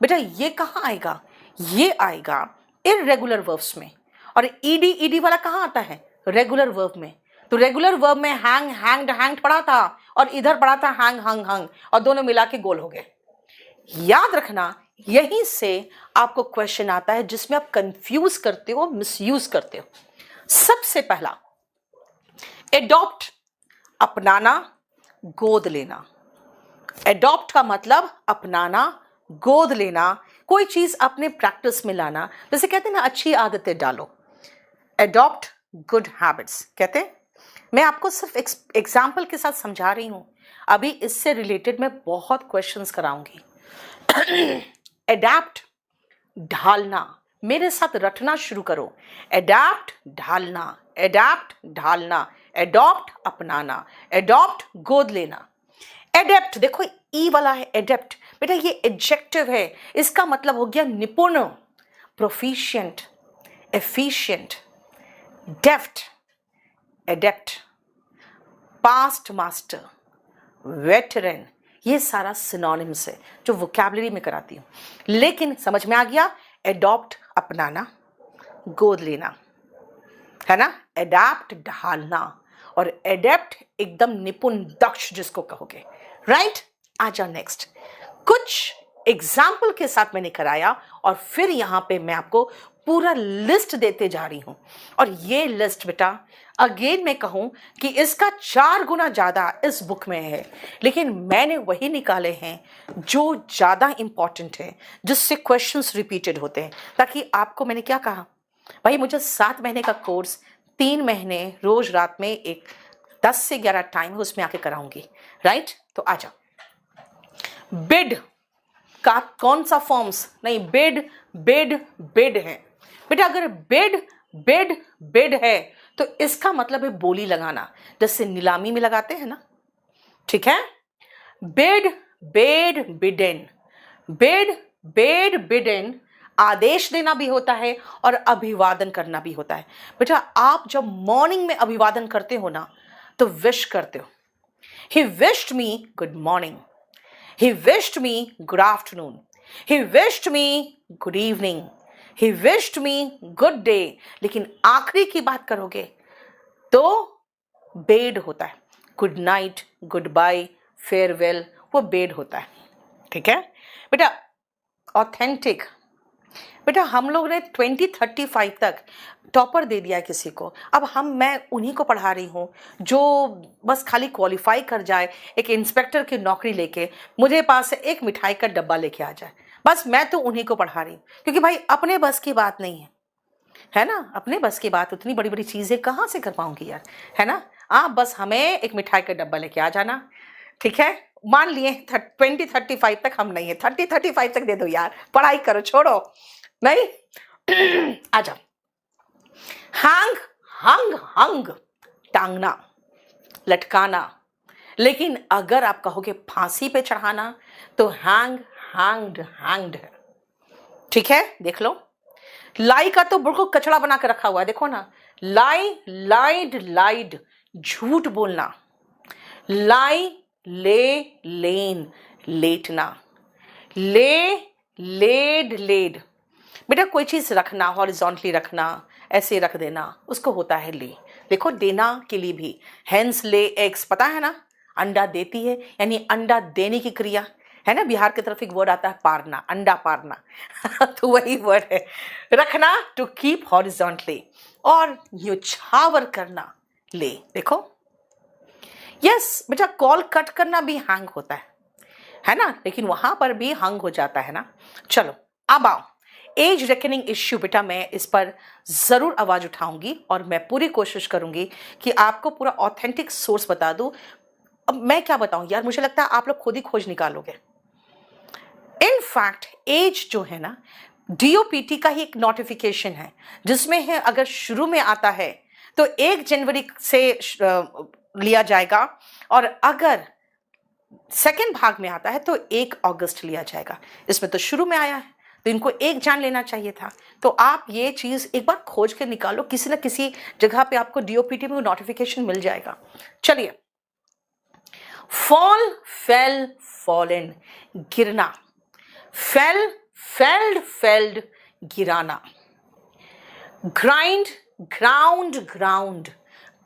बेटा ये कहाँ आएगा? ये आएगा इररेगुलर वर्ब्स में। और ईडी, ईडी वाला कहाँ आता है? रेगुलर वर्ब में। तो रेगुलर वर्ब में हैंग, हैंग्ड, हैंग्ड पढ़ा था, और इधर पढ़ा था हैंग, हंग, हंग, और दोनों मिला के गोल हो गए। याद रखना, यहीं से आपको क्वेश्चन आता है जिसमें आप कंफ्यूज करते हो, मिसयूज करते हो। सबसे पहला एडॉप्ट, अपनाना, गोद लेना। एडॉप्ट का मतलब अपनाना, गोद लेना, कोई चीज अपने प्रैक्टिस में लाना। जैसे कहते हैं ना अच्छी आदतें डालो, एडॉप्ट गुड हैबिट्स कहते हैं। मैं आपको सिर्फ एग्जाम्पल के साथ समझा रही हूं, अभी इससे रिलेटेड मैं बहुत क्वेश्चंस कराऊंगी। एडैप्ट ढालना, मेरे साथ रटना शुरू करो। एडैप्ट ढालना, एडैप्ट ढालना, एडॉप्ट अपनाना, एडॉप्ट गोद लेना। एडेप्ट देखो ई वाला है एडेप्ट, बेटा ये एडजेक्टिव है, इसका मतलब हो गया निपुण, proficient, efficient, deft, adept, past master, veteran, ये सारा सिनोनिम्स है जो वोकैबुलरी में कराती हूँ। लेकिन समझ में आ गया, एडॉप्ट अपनाना, गोद लेना, है ना? एडैप्ट ढालना, और एडेप्ट एकदम निपुण, दक्ष जिसको कहोगे, राइट? आ जाओ नेक्स्ट। कुछ एग्जाम्पल के साथ मैंने कराया, और फिर यहां पे मैं आपको पूरा लिस्ट देते जा रही हूं। और ये लिस्ट बेटा अगेन मैं कहूं कि इसका 4 गुना ज्यादा इस बुक में है, लेकिन मैंने वही निकाले हैं जो ज्यादा इंपॉर्टेंट है, जिससे क्वेश्चंस रिपीटेड होते हैं। ताकि आपको, मैंने क्या कहा भाई, मुझे 7 महीने का कोर्स 3 महीने रोज रात में एक 10 से 11 टाइम है, उसमें आके कराऊंगी, राइट? तो आ जाओ। बिड का कौन सा फॉर्म्स? नहीं, बिड, बिड, बिड है बेटा। अगर बिड, बिड, बिड है तो इसका मतलब है बोली लगाना, जैसे नीलामी में लगाते हैं ना, ठीक है? Bid, bade, bidden, bid, bade, bidden आदेश देना भी होता है और अभिवादन करना भी होता है। बेटा आप जब मॉर्निंग में अभिवादन करते हो ना, तो विश करते हो। He wished me good morning, he wished me good afternoon, he wished me good evening, he wished me good day. लेकिन आखिरी की बात करोगे तो बेड होता है। Good night, goodbye, farewell, वो बेड होता है, ठीक है बेटा? ऑथेंटिक, बेटा हम लोग ने 2035 तक टॉपर दे दिया है किसी को। अब मैं उन्हीं को पढ़ा रही हूँ जो बस खाली क्वालिफाई कर जाए, एक इंस्पेक्टर की नौकरी लेके मुझे पास से एक मिठाई का डब्बा लेके आ जाए, बस मैं तो उन्हीं को पढ़ा रही हूँ, क्योंकि भाई अपने बस की बात नहीं है। है ना, अपने बस की बात उतनी बड़ी बड़ी चीजें कहाँ से कर पाऊंगी यार, है ना। आप बस हमें एक मिठाई का डब्बा लेके आ जाना, ठीक है। मान लिए 20-35 तक हम नहीं है, 30-35 तक दे दो यार, पढ़ाई करो, छोड़ो नहीं। आ जाओ। हैंग, हंग, हंग, टांगना, लटकाना। लेकिन अगर आप कहोगे फांसी पे चढ़ाना तो हैंग, हैंग्ड, हैंग्ड है, ठीक है। देख लो, लाई का तो बिल्कुल कचड़ा बना के रखा हुआ है, देखो ना। लाई, लाइड, लाइड, झूठ बोलना। लाई, ले, लेन, लेटना। ले, लेड, लेड। बेटा कोई चीज रखना, हॉरिजॉन्टली रखना, ऐसे रख देना, उसको होता है ले। देखो देना के लिए भी हेंस ले एग्स, पता है ना, अंडा देती है, यानी अंडा देने की क्रिया है ना। बिहार की तरफ एक वर्ड आता है पारना, अंडा पारना। तो वही वर्ड है रखना, टू कीप हॉरिजॉन्टली। और न्योछावर करना, ले। देखो यस बेटा, कॉल कट करना भी हैंग होता है ना, लेकिन वहां पर भी हंग हो जाता है ना। चलो अब आओ, एज रेकनिंग इश्यू बेटा, मैं इस पर जरूर आवाज उठाऊंगी और मैं पूरी कोशिश करूंगी कि आपको पूरा ऑथेंटिक सोर्स बता दूं। अब मैं क्या बताऊं यार, मुझे लगता है आप लोग खुद ही खोज निकालोगे। इनफैक्ट एज जो है ना, डीओपीटी का ही एक नोटिफिकेशन है, जिसमें है अगर शुरू में आता है तो 1 जनवरी से लिया जाएगा, और अगर सेकेंड भाग में आता है तो 1 अगस्त लिया जाएगा। इसमें तो शुरू में आया है, तो इनको एक जान लेना चाहिए था। तो आप ये चीज एक बार खोज के निकालो, किसी न किसी जगह पे आपको डीओपीटी में नोटिफिकेशन मिल जाएगा। चलिए, फॉल, फेल, फॉलन, गिरना। फेल, फेल्ड, फेल्ड, गिराना। ग्राइंड, ग्राउंड, ग्राउंड,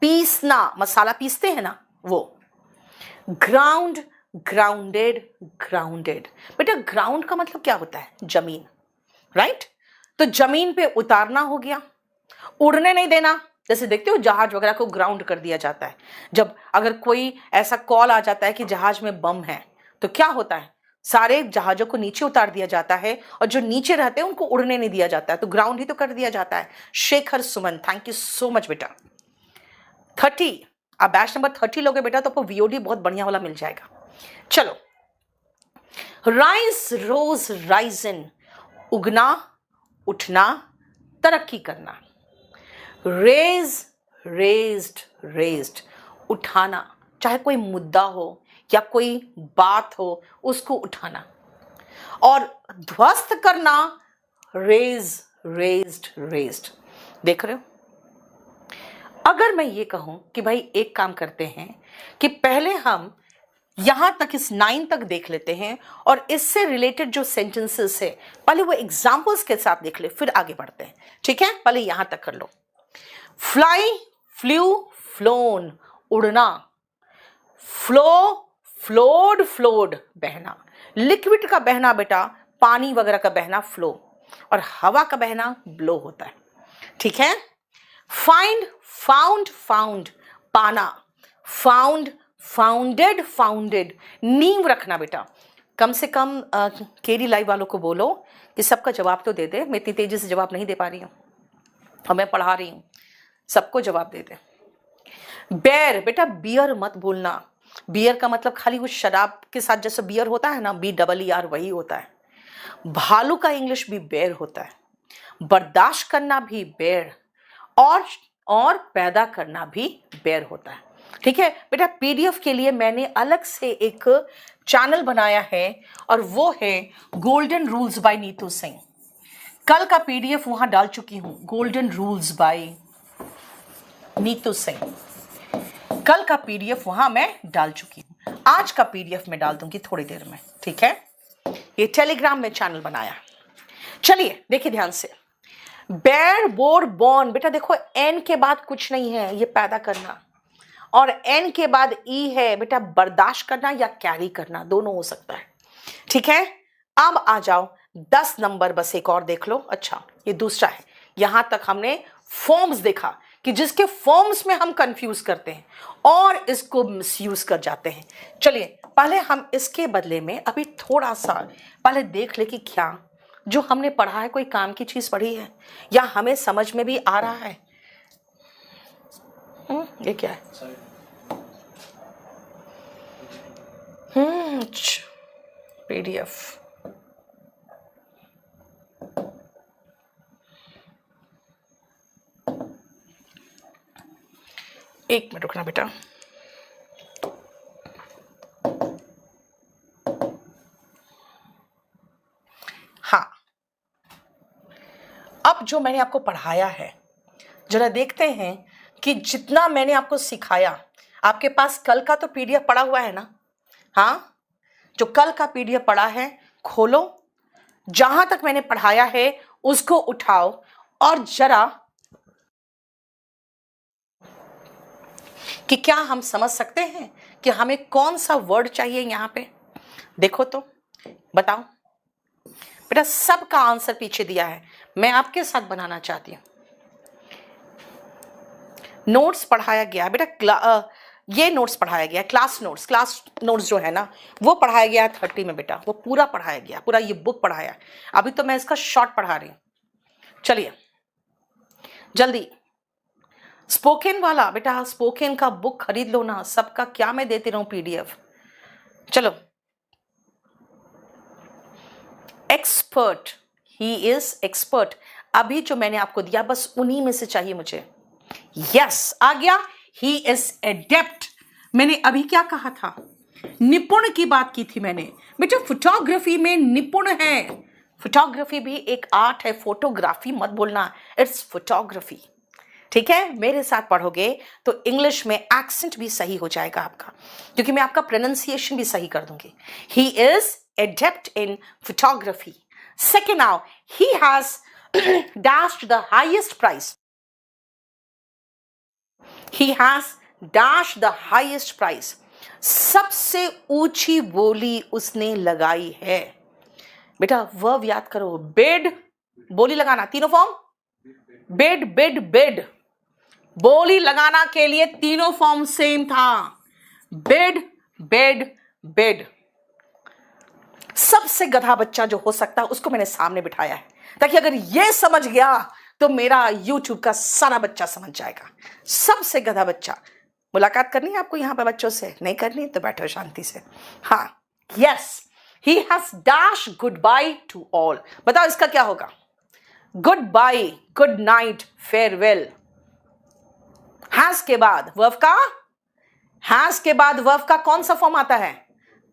पीसना, मसाला पीसते हैं ना वो। Ground, grounded, grounded. बेटा ग्राउंड का मतलब क्या होता है, जमीन, राइट। तो जमीन पे उतारना हो गया, उड़ने नहीं देना। जैसे देखते हो जहाज वगैरह को ग्राउंड कर दिया जाता है, जब अगर कोई ऐसा कॉल आ जाता है कि जहाज में बम है, तो क्या होता है, सारे जहाजों को नीचे उतार दिया जाता है, और जो नीचे रहते हैं उनको उड़ने नहीं दिया जाता है, तो ग्राउंड ही तो कर दिया जाता है। Shekhar Suman, thank you so much बेटा। 30, आप बैच नंबर 30 लोगे बेटा तो आपको वीओडी बहुत बढ़िया वाला मिल जाएगा। चलो, राइज, रोज, राइजन, उगना, उठना, तरक्की करना। रेज, रेज्ड, रेज्ड, उठाना, चाहे कोई मुद्दा हो या कोई बात हो उसको उठाना। और ध्वस्त करना, रेज, रेज्ड, रेज्ड। देख रहे हो, अगर मैं ये कहूं कि भाई एक काम करते हैं कि पहले हम यहां तक, इस 9 तक देख लेते हैं, और इससे रिलेटेड जो सेंटेंसेस है पहले वो एग्जाम्पल्स के साथ देख ले, फिर आगे बढ़ते हैं, ठीक है। पहले यहां तक कर लो। फ्लाई, फ्लू, फ्लोन, उड़ना। फ्लो, फ्लोड, फ्लोड, बहना। लिक्विड का बहना बेटा, पानी वगैरह का बहना फ्लो, और हवा का बहना ब्लो होता है, ठीक है। फाइंड, फाउंड, फाउंड, पाना। फाउंड, फाउंडेड, फाउंडेड, नींव रखना बेटा। कम से कम केडी लाइव वालों को बोलो कि सबका जवाब तो दे दे, मैं इतनी तेजी से जवाब नहीं दे पा रही हूँ और मैं पढ़ा रही हूँ, सबको जवाब दे दे। बेर बेटा, बियर मत बोलना। बियर का मतलब खाली वो शराब के साथ जैसे बियर होता है ना, BEER, वही होता है। भालू का इंग्लिश भी बेर होता है। बर्दाश्त करना भी बेर, और पैदा करना भी बेर होता है, ठीक है बेटा। PDF के लिए मैंने अलग से एक चैनल बनाया है, और वो है golden rules by Neetu Singh. कल का PDF वहां डाल चुकी हूं, golden rules by Neetu Singh. कल का PDF वहां मैं डाल चुकी हूं, आज का PDF मैं डाल दूंगी थोड़ी देर में, ठीक है। ये टेलीग्राम में चैनल बनाया। चलिए देखिए ध्यान से। बेर, बोर, बॉर्न, बेटा देखो एन के बाद कुछ नहीं है, ये पैदा करना, और एन के बाद ई है बेटा, बर्दाश्त करना या कैरी करना, दोनों हो सकता है, ठीक है। अब आ जाओ 10 नंबर, बस एक और देख लो। अच्छा ये दूसरा है, यहां तक हमने फॉर्म्स देखा कि जिसके फॉर्म्स में हम कंफ्यूज करते हैं और इसको मिसयूज कर जाते हैं। चलिए पहले हम इसके बदले में अभी थोड़ा सा पहले देख ले कि क्या जो हमने पढ़ा है कोई काम की चीज पढ़ी है या हमें समझ में भी आ रहा है? ये क्या है? PDF। एक मिनट रुकना बेटा। हाँ, अब जो मैंने आपको पढ़ाया है जरा देखते हैं कि जितना मैंने आपको सिखाया, आपके पास कल का तो PDF पड़ा हुआ है ना? हाँ, जो कल का PDF पड़ा है खोलो, जहां तक मैंने पढ़ाया है उसको उठाओ और जरा कि क्या हम समझ सकते हैं कि हमें कौन सा वर्ड चाहिए यहां पे। देखो तो बताओ बेटा, सबका आंसर पीछे दिया है, मैं आपके साथ बनाना चाहती हूं। नोट्स पढ़ाया गया बेटा, ये नोट्स पढ़ाया गया, क्लास नोट्स जो है ना वो पढ़ाया गया 30 में बेटा, वो पूरा पढ़ाया गया, पूरा ये बुक पढ़ाया। अभी तो मैं इसका शॉर्ट पढ़ा रही हूं। चलिए जल्दी, स्पोकन वाला बेटा, स्पोकन का बुक खरीद लो ना, सबका क्या मैं देती रहूं PDF। चलो, एक्सपर्ट, ही इज एक्सपर्ट, अभी जो मैंने आपको दिया बस उन्हीं में से चाहिए मुझे। यस, आ गया, ही इज एडेप्ट। मैंने अभी क्या कहा था? निपुण की बात की थी मैंने बेटा, फोटोग्राफी में निपुण है। फोटोग्राफी भी एक आर्ट है, फोटोग्राफी मत बोलना, इट्स फोटोग्राफी। ठीक है, मेरे साथ पढ़ोगे तो इंग्लिश में एक्सेंट भी सही हो जाएगा आपका, क्योंकि मैं आपका प्रोनाउंसिएशन भी सही कर दूंगी। He is adept in photography. Second, now he has dashed the highest prize. He has dashed the highest prize. सबसे ऊंची बोली उसने लगाई है। बेटा वर्ब याद करो, बिड, बोली लगाना, तीनों फॉर्म, बिड बिड बिड, बोली लगाना के लिए तीनों फॉर्म सेम था, बिड बिड बिड। सबसे गधा बच्चा जो हो सकता है उसको मैंने सामने बिठाया है, ताकि अगर ये समझ गया तो मेरा YouTube का सारा बच्चा समझ जाएगा। सबसे गधा बच्चा। मुलाकात करनी है आपको यहाँ पे बच्चों से? नहीं करनी तो बैठो शांति से। हाँ, yes, he has dash goodbye to all. बताओ इसका क्या होगा? Goodbye, good night, farewell. Has के बाद वर्ब का, हैज के बाद वर्ब का कौन सा फॉर्म आता है?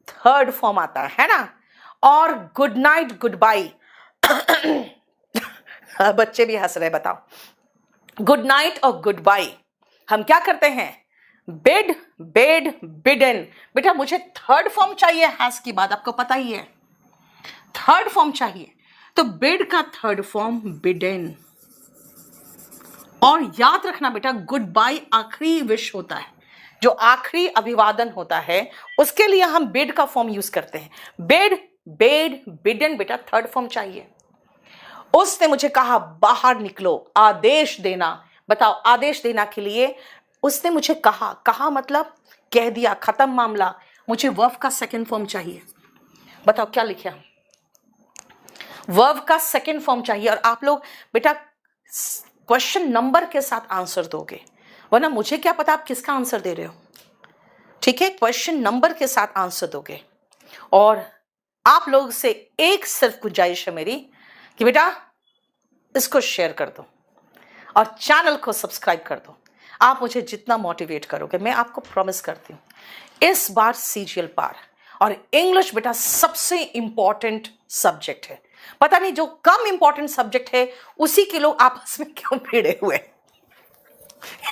थर्ड फॉर्म आता है ना। और गुड नाइट, गुड बाय, बच्चे भी हंस रहे, बताओ। गुड नाइट और गुड बाय हम क्या करते हैं? Bid, bed, बिडन। बेटा मुझे थर्ड फॉर्म चाहिए हैज की बात, आपको पता ही है, थर्ड फॉर्म चाहिए, तो बिड का थर्ड फॉर्म बिडन। और याद रखना बेटा, गुड बाय आखिरी विश होता है, जो आखिरी अभिवादन होता है उसके लिए हम बिड का फॉर्म यूज करते हैं। बिड, बेड, बिडन, बेटा थर्ड फॉर्म चाहिए। उसने मुझे कहा बाहर निकलो, आदेश देना। बताओ, आदेश देना के लिए उसने मुझे कहा, कहा मतलब कह दिया, खत्म मामला। मुझे वर्ब का सेकंड फॉर्म चाहिए। बताओ क्या लिखा? वर्ब का सेकंड फॉर्म चाहिए। और आप लोग बेटा क्वेश्चन नंबर के साथ आंसर दोगे, वरना मुझे क्या पता आप किसका आंसर दे रहे हो। ठीक है, क्वेश्चन नंबर के साथ आंसर दोगे। और आप लोग से एक सिर्फ गुंजाइश है मेरी कि बेटा इसको शेयर कर दो और चैनल को सब्सक्राइब कर दो। आप मुझे जितना मोटिवेट करोगे, मैं आपको प्रॉमिस करती हूं इस बार CGL पार। और इंग्लिश बेटा सबसे इंपॉर्टेंट सब्जेक्ट है। पता नहीं जो कम इंपॉर्टेंट सब्जेक्ट है उसी के लोग आपस में क्यों भिड़े हुए।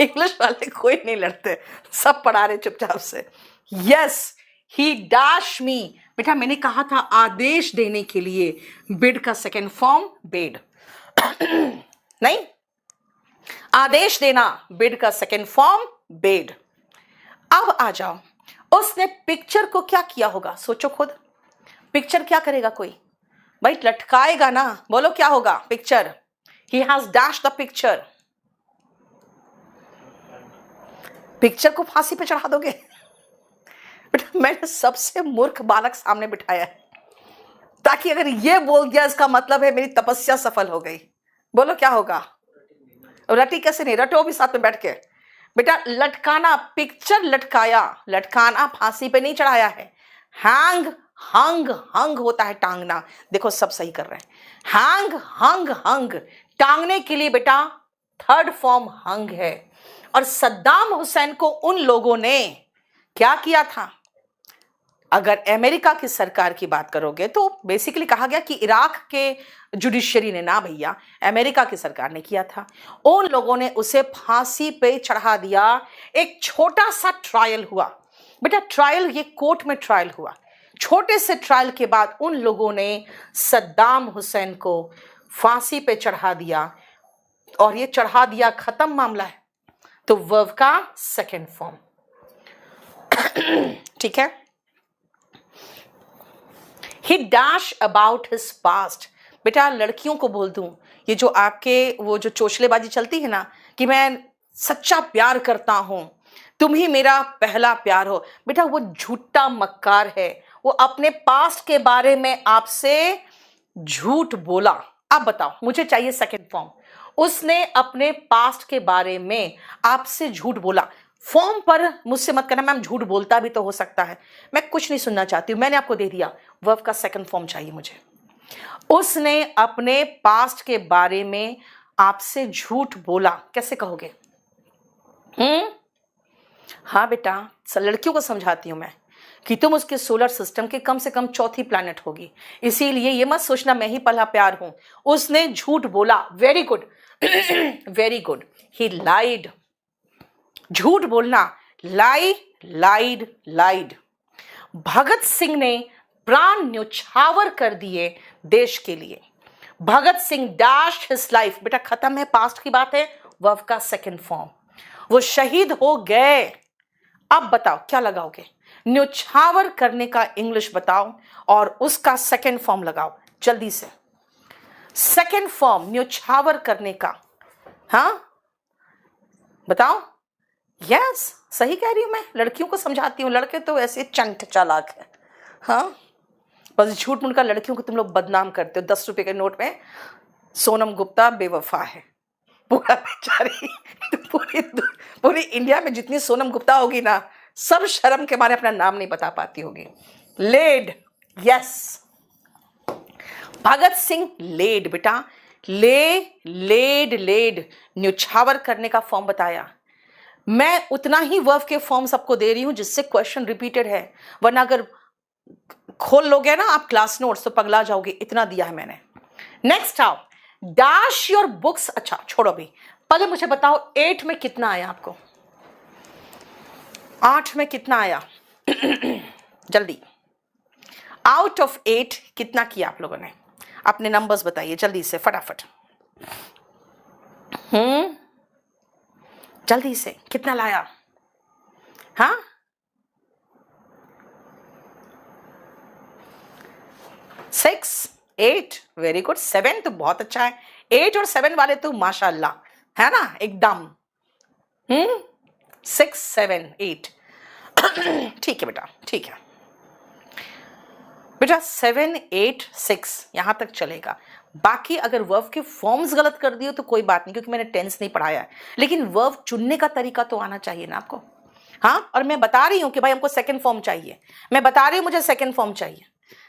इंग्लिश वाले कोई नहीं लड़ते, सब पढ़ा रहे चुपचाप से। यस, ही डैश मी। बेटा मैंने कहा था आदेश देने के लिए बिड का सेकेंड फॉर्म बेड। नहीं, आदेश देना, बिड का सेकेंड फॉर्म बेड। अब आ जाओ, उसने पिक्चर को क्या किया होगा? सोचो खुद, पिक्चर क्या करेगा कोई? भाई लटकाएगा ना। बोलो क्या होगा? Picture. He has dash the picture. Picture को फांसी पे चढ़ा दोगे? बेटा मैंने सबसे मूर्ख बालक सामने बिठाया है। ताकि अगर ये बोल दिया इसका मतलब है मेरी तपस्या सफल हो गई। बोलो क्या होगा? रटी कैसे नहीं, रटो भी साथ में बैठ के। बेटा लटकाना, पिक्चर लटकाया, लटकाना फांसी पे नहीं चढ़ाया है। हैंग, हंग, हंग होता है टांगना। देखो सब सही कर रहे हैं। हैंग, हंग, हंग टांगने के लिए बेटा थर्ड फॉर्म हंग है। और सद्दाम हुसैन को उन लोगों ने क्या किया था? अगर अमेरिका की सरकार की बात करोगे तो बेसिकली कहा गया कि इराक के जुडिशरी ने, ना भैया, अमेरिका की सरकार ने किया था। उन लोगों ने उसे फांसी पे चढ़ा दिया। एक छोटा सा ट्रायल हुआ बेटा, ट्रायल, ये कोर्ट में ट्रायल हुआ। छोटे से ट्रायल के बाद उन लोगों ने सद्दाम हुसैन को फांसी पे चढ़ा दिया, और ये चढ़ा दिया, खत्म मामला है। तो वर्ब का सेकेंड फॉर्म। ठीक है। He dash about his past। बेटा लड़कियों को बोल दूं, ये जो आपके वो जो चोचलेबाजी चलती है ना कि मैं सच्चा प्यार करता हूं, तुम ही मेरा पहला प्यार हो, बेटा वो झूठा मक्कार है। वो अपने पास्ट के बारे में आपसे झूठ बोला। अब बताओ, मुझे चाहिए सेकंड फॉर्म। उसने अपने पास्ट के बारे में आपसे झूठ बोला। फॉर्म पर मुझसे मत कहना मैम झूठ बोलता भी तो हो सकता है, मैं कुछ नहीं सुनना चाहती हूं, मैंने आपको दे दिया। वर्ब का सेकंड फॉर्म चाहिए मुझे। उसने अपने पास्ट के बारे में आपसे झूठ बोला, कैसे कहोगे? हाँ बेटा, लड़कियों को समझाती हूं मैं कि तुम उसके सोलर सिस्टम के कम से कम चौथी प्लैनेट होगी, इसीलिए ये मत सोचना मैं ही पहला प्यार हूं। उसने झूठ बोला। Very good, very good. He lied. झूठ बोलना, लाई, लाइड, लाइड। भगत सिंह ने प्राण न्यौछावर कर दिए देश के लिए। Bhagat Singh dash his life. बेटा खत्म है, पास्ट की बात है। वर्ब का सेकंड फॉर्म। वो शहीद हो गए। अब बताओ क्या लगाओगे? न्यौछावर करने का इंग्लिश बताओ और उसका सेकंड फॉर्म लगाओ जल्दी से। सेकंड फॉर्म न्यौछावर करने का, हाँ बताओ। यस, सही कह रही हूं मैं, लड़कियों को समझाती हूँ। लड़के तो ऐसे चंट चालाक है। हाँ, बस झूठ मूठ का लड़कियों को तुम लोग बदनाम करते हो। 10 रुपए के नोट में सोनम गुप्ता बेवफा है, पूरा बेचारी पूरी इंडिया में जितनी सोनम गुप्ता होगी ना, सब शर्म के मारे अपना नाम नहीं बता पाती होगी। Lead, yes, Bhagat Singh lead. बेटा ले, लेड, लेड न्यौछावर करने का फॉर्म बताया। मैं उतना ही वर्ब के फॉर्म सबको दे रही हूं जिससे क्वेश्चन रिपीटेड है, वरना अगर खोल लोगे ना आप क्लास नोट्स तो पगला जाओगे। इतना दिया है मैंने। नेक्स्ट आओ, डैश योर बुक्स। अच्छा छोड़ो अभी, पहले मुझे बताओ 8 में कितना आया आपको? 8 में कितना आया? जल्दी, आउट ऑफ 8 कितना किया आप लोगों ने? अपने नंबर्स बताइए जल्दी से, फटाफट। जल्दी से, कितना लाया? हाँ, 6, 8, वेरी गुड। 7 तो बहुत अच्छा है। 8 और 7 वाले तो माशाल्लाह है ना एकदम। 6, 7, 8 ठीक है बेटा, ठीक है बेटा। 7, 8, 6 यहां तक चलेगा। बाकी अगर वर्ब के फॉर्म्स गलत कर दिए तो कोई बात नहीं, क्योंकि मैंने टेंस नहीं पढ़ाया है, लेकिन वर्ब चुनने का तरीका तो आना चाहिए ना आपको। हाँ, और मैं बता रही हूं कि भाई हमको सेकंड फॉर्म चाहिए। मैं बता रही हूं मुझे सेकंड फॉर्म चाहिए,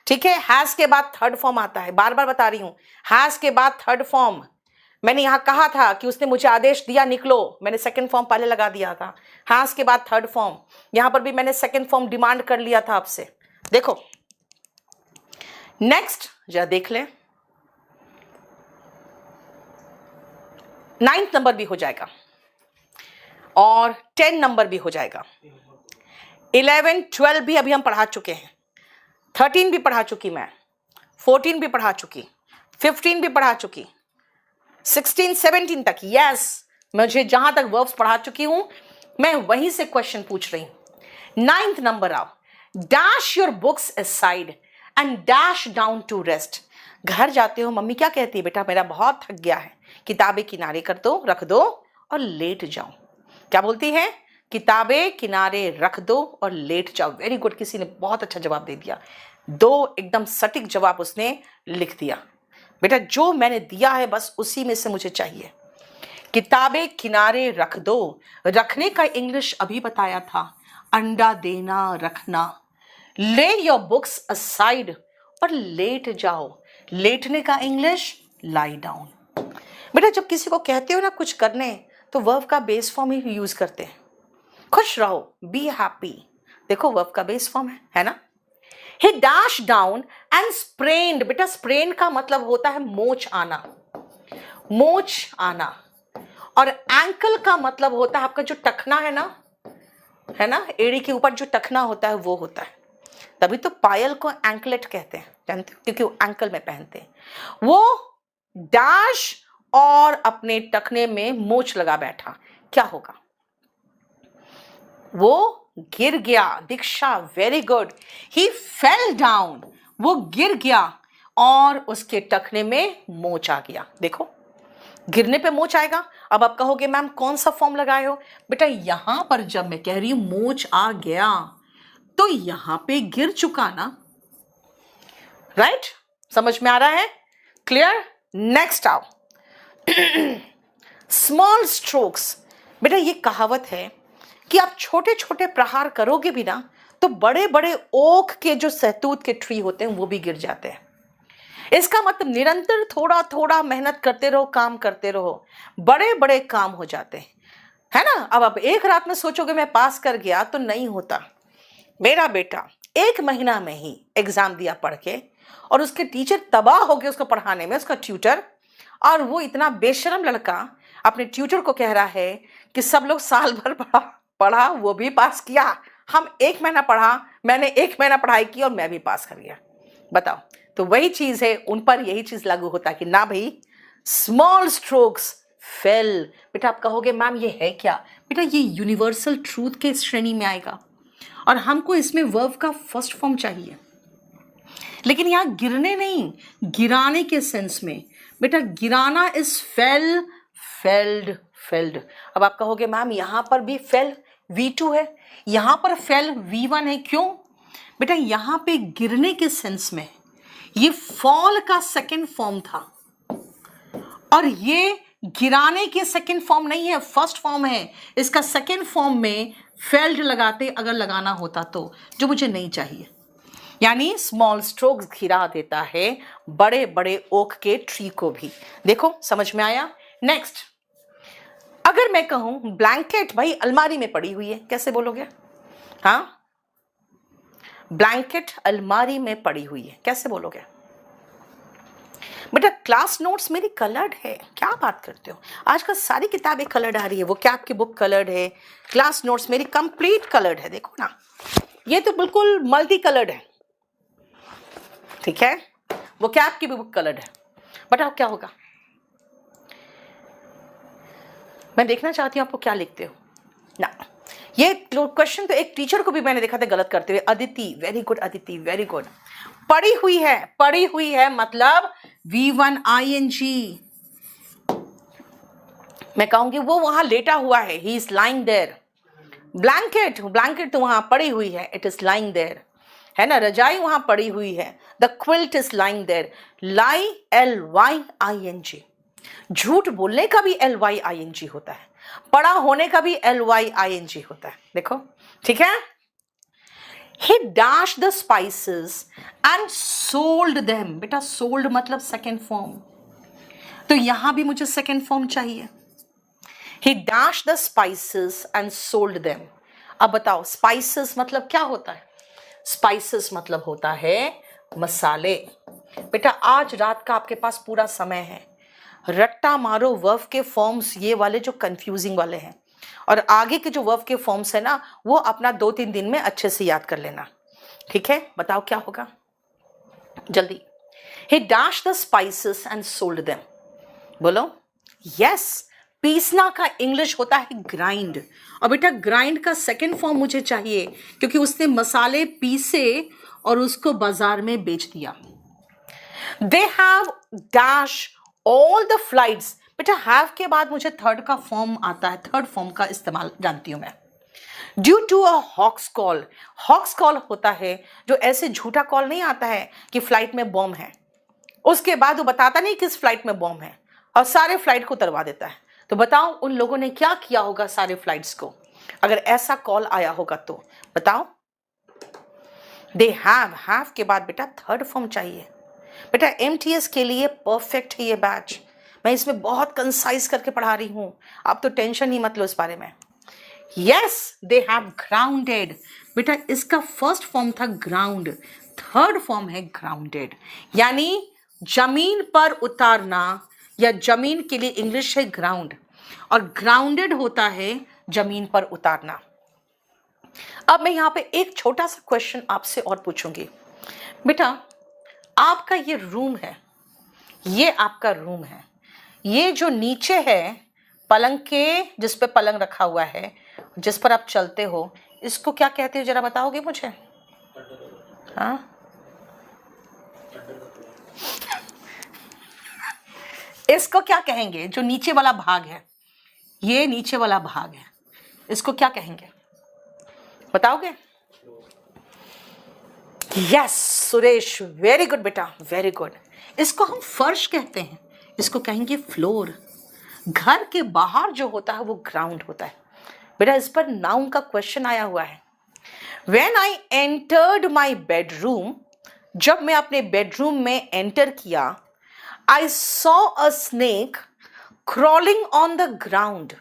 ठीक है। हैज के बाद थर्ड फॉर्म आता है, बार बार बता रही हूं, हैज के बाद थर्ड फॉर्म। मैंने यहां कहा था कि उसने मुझे आदेश दिया निकलो, मैंने सेकंड फॉर्म पहले लगा दिया था। हैज के बाद थर्ड फॉर्म, यहां पर भी मैंने सेकंड फॉर्म डिमांड कर लिया था आपसे। देखो नेक्स्ट जरा देख ले, 9th नंबर भी हो जाएगा और 10 नंबर भी हो जाएगा। 11, 12 भी अभी हम पढ़ा चुके हैं। 13 भी पढ़ा चुकी मैं, 14 भी पढ़ा चुकी, 15 भी पढ़ा चुकी, 16, 17 तक। यस, मुझे जहां तक वर्ब्स पढ़ा चुकी हूं मैं वहीं से क्वेश्चन पूछ रही हूं। 9th नंबर आओ, dash your books aside and dash down to rest. घर जाते हो मम्मी क्या कहती है? बेटा मेरा बहुत थक गया है, किताबें किनारे कर दो, रख दो और लेट जाओ। क्या बोलती है? किताबें किनारे रख दो और लेट जाओ। वेरी गुड, किसी ने बहुत अच्छा जवाब दे दिया। दो एकदम सटीक जवाब उसने लिख दिया। बेटा जो मैंने दिया है बस उसी में से मुझे चाहिए। किताबें किनारे रख दो, रखने का इंग्लिश अभी बताया था, अंडा देना, रखना। ले योर बुक्स असाइड, और लेट जाओ, लेटने का इंग्लिश लाई डाउन। बेटा जब किसी को कहते हो ना कुछ करने, तो वर्ब का बेस फॉर्म ही यूज करते हैं। खुश रहो, बी हैप्पी, देखो वर्ब का बेस फॉर्म है ना। He dashed down and sprained, बेटा sprain का मतलब होता है मोच आना, मोच आना। और एंकल का मतलब होता है आपका जो टखना है ना, एड़ी के ऊपर जो टखना होता है वो होता है। तभी तो पायल को एंकलेट कहते हैं, जानते हो, क्योंकि वो एंकल में पहनते हैं। वो डैश और अपने टखने में मोच लगा बैठा, क्या होगा? वो गिर गया। दीक्षा वेरी गुड। ही फेल डाउन, वो गिर गया और उसके टखने में मोच आ गया। देखो गिरने पे मोच आएगा। अब आप कहोगे मैम कौन सा फॉर्म लगाए हो? बेटा यहां पर जब मैं कह रही हूं मोच आ गया, तो यहां पे गिर चुका ना, राइट? समझ में आ रहा है? क्लियर? नेक्स्ट आओ। स्मॉल स्ट्रोक्स, बेटा ये कहावत है कि आप छोटे छोटे प्रहार करोगे भी ना, तो बड़े बड़े ओक के जो सहतूत के ट्री होते हैं वो भी गिर जाते हैं। इसका मतलब निरंतर थोड़ा थोड़ा मेहनत करते रहो, काम करते रहो, बड़े बड़े काम हो जाते हैं, है ना। अब आप एक रात में सोचोगे मैं पास कर गया, तो नहीं होता। मेरा बेटा 1 महीना में ही एग्जाम दिया पढ़ के, और उसके टीचर तबाह हो गए उसको पढ़ाने में, उसका ट्यूटर। और वो इतना बेशरम लड़का अपने ट्यूटर को कह रहा है कि सब लोग साल भर पढ़ा, वो भी पास किया, हम 1 महीना पढ़ा, मैंने 1 महीना पढ़ाई की और मैं भी पास कर गया। बताओ। तो वही चीज है, उन पर यही चीज लागू होता है कि ना भाई, स्मॉल स्ट्रोक्स फेल। बेटा आप कहोगे मैम ये है क्या? बेटा ये यूनिवर्सल ट्रूथ के श्रेणी में आएगा, और हमको इसमें वर्ब का फर्स्ट फॉर्म चाहिए। लेकिन यहां गिरने नहीं, गिराने के सेंस में। बेटा गिराना इज फेल, फेल्ड, फेल्ड। अब आप कहोगे मैम यहां पर भी फेल V2 है, यहां पर फेल V1 है, क्यों? बेटा यहां पे गिरने के सेंस में ये फॉल का सेकंड फॉर्म था, और ये गिराने के सेकंड फॉर्म नहीं है, फर्स्ट फॉर्म है। इसका सेकंड फॉर्म में फेल्ड लगाते अगर लगाना होता तो, जो मुझे नहीं चाहिए। यानी स्मॉल स्ट्रोक्स गिरा देता है बड़े बड़े ओक के ट्री को भी। देखो समझ में आया? नेक्स्ट, अगर मैं कहूं ब्लैंकेट भाई अलमारी में पड़ी हुई है, कैसे बोलोगे? हाँ, ब्लैंकेट अलमारी में पड़ी हुई है, कैसे बोलोगे? बेटा क्लास नोट्स मेरी कलर्ड है, क्या बात करते हो? आजकल सारी किताबें कलर्ड आ रही है, वो क्या आपकी बुक कलर्ड है, क्लास नोट्स मेरी कंप्लीट कलर्ड है। देखो ना, ये तो बिल्कुल मल्टी कलर्ड है, ठीक है। वो क्या आपकी भी बुक कलर्ड है। बताओ क्या होगा? मैं देखना चाहती हूं आपको क्या लिखते हो ना। ये क्वेश्चन तो एक टीचर को भी मैंने देखा था गलत करते हुए। Aditi, very good Aditi, very good. पड़ी हुई है, पड़ी हुई है मतलब V1 ING। मैं कहूंगी वो वहां लेटा हुआ है, he is lying there. Blanket, blanket तो वहां पड़ी हुई है, इट इज लाइंग देयर, है ना। रजाई वहां पड़ी हुई है, the quilt is lying there. Lie LYING। झूठ बोलने का भी LYING होता है, पड़ा होने का भी LYING होता है। देखो ठीक है। He dashed the spices and sold them। बेटा sold मतलब सेकेंड फॉर्म, तो यहां भी मुझे सेकेंड फॉर्म चाहिए। He dashed the spices and sold them। अब बताओ spices मतलब क्या होता है? spices मतलब होता है मसाले। बेटा आज रात का आपके पास पूरा समय है, रट्टा मारो वर्ब के फॉर्म्स, ये वाले जो कंफ्यूजिंग वाले हैं, और आगे के जो वर्ब के फॉर्म्स है ना, वो अपना 2-3 दिन में अच्छे से याद कर लेना, ठीक है। बताओ क्या होगा जल्दी। He dashed the spices and sold them। बोलो यस। पीसना का इंग्लिश होता है ग्राइंड, और बेटा ग्राइंड का सेकेंड फॉर्म मुझे चाहिए, क्योंकि उसने मसाले पीसे और उसको बाजार में बेच दिया। They have dash all the flights। बेटा हैव के बाद मुझे थर्ड का फॉर्म आता है, थर्ड फॉर्म का इस्तेमाल जानती हूं मैं। Due to a hoax call. Hoax call होता है जो ऐसे झूठा कॉल नहीं आता है कि फ्लाइट में बॉम्ब है, उसके बाद वो बताता नहीं किस फ्लाइट में बॉम्ब है और सारे फ्लाइट को उतरवा देता है। तो बताओ उन लोगों ने क्या किया होगा सारे फ्लाइट्स को, अगर ऐसा कॉल आया होगा तो बताओ। दे हैव के बाद बेटा थर्ड फॉर्म चाहिए। बेटा एमटीएस के लिए परफेक्ट है ये बैच, मैं इसमें बहुत कंसाइज करके पढ़ा रही हूं, आप तो टेंशन ही मत लो इस बारे में। Yes they have grounded. बेटा इसका फर्स्ट फॉर्म था ग्राउंड, थर्ड फॉर्म है ग्राउंडेड, यानी जमीन पर उतारना, या जमीन के लिए इंग्लिश है ग्राउंड, और ग्राउंडेड होता है जमीन पर उतारना। अब मैं यहां पे एक छोटा सा क्वेश्चन आपसे और पूछूंगी। बेटा आपका ये रूम है, ये आपका रूम है, ये जो नीचे है पलंग के, जिस पे पलंग रखा हुआ है, जिस पर आप चलते हो, इसको क्या कहते हो जरा बताओगे मुझे? हाँ इसको क्या कहेंगे? जो नीचे वाला भाग है, ये नीचे वाला भाग है, इसको क्या कहेंगे बताओगे? यस सुरेश, वेरी गुड बेटा, वेरी गुड। इसको हम फर्श कहते हैं, इसको कहेंगे फ्लोर। घर के बाहर जो होता है वो ग्राउंड होता है। बेटा इस पर नाउन का क्वेश्चन आया हुआ है। When I entered my bedroom, जब मैं अपने बेडरूम में एंटर किया, I saw a snake crawling on the ground.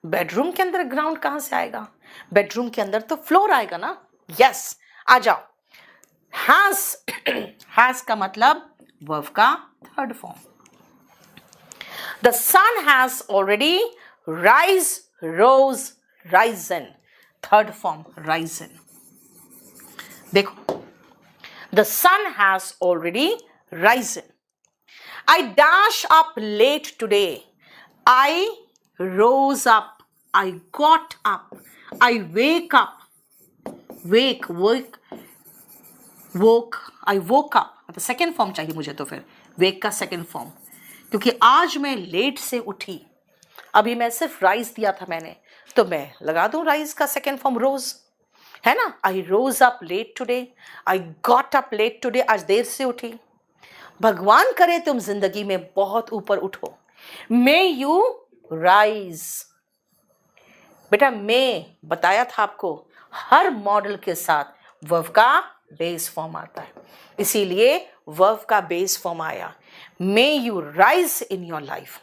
Bedroom के अंदर ग्राउंड कहां से आएगा? बेडरूम के अंदर तो फ्लोर आएगा ना। यस आ जाओ। हैज का मतलब वर्ब का third form. The sun has already rose, risen, third form risen। देखो the sun has already risen. I dash up late today. I rose up. I got up. I wake up. I woke up. मतलब second form चाहिए मुझे, तो फिर वेक का second form, क्योंकि आज मैं लेट से उठी। अभी मैं सिर्फ राइज दिया था मैंने, तो मैं लगा दूं राइज का सेकेंड फॉर्म रोज, है ना। I rose up late today, I got up late today, आज देर से उठी। भगवान करे तुम जिंदगी में बहुत ऊपर उठो। मे यू राइज। बेटा मैं बताया था आपको, हर मॉडल के साथ वर्ब का बेस फॉर्म आता है, इसीलिए वर्ब का बेस फॉर्म आया। May you rise in your life.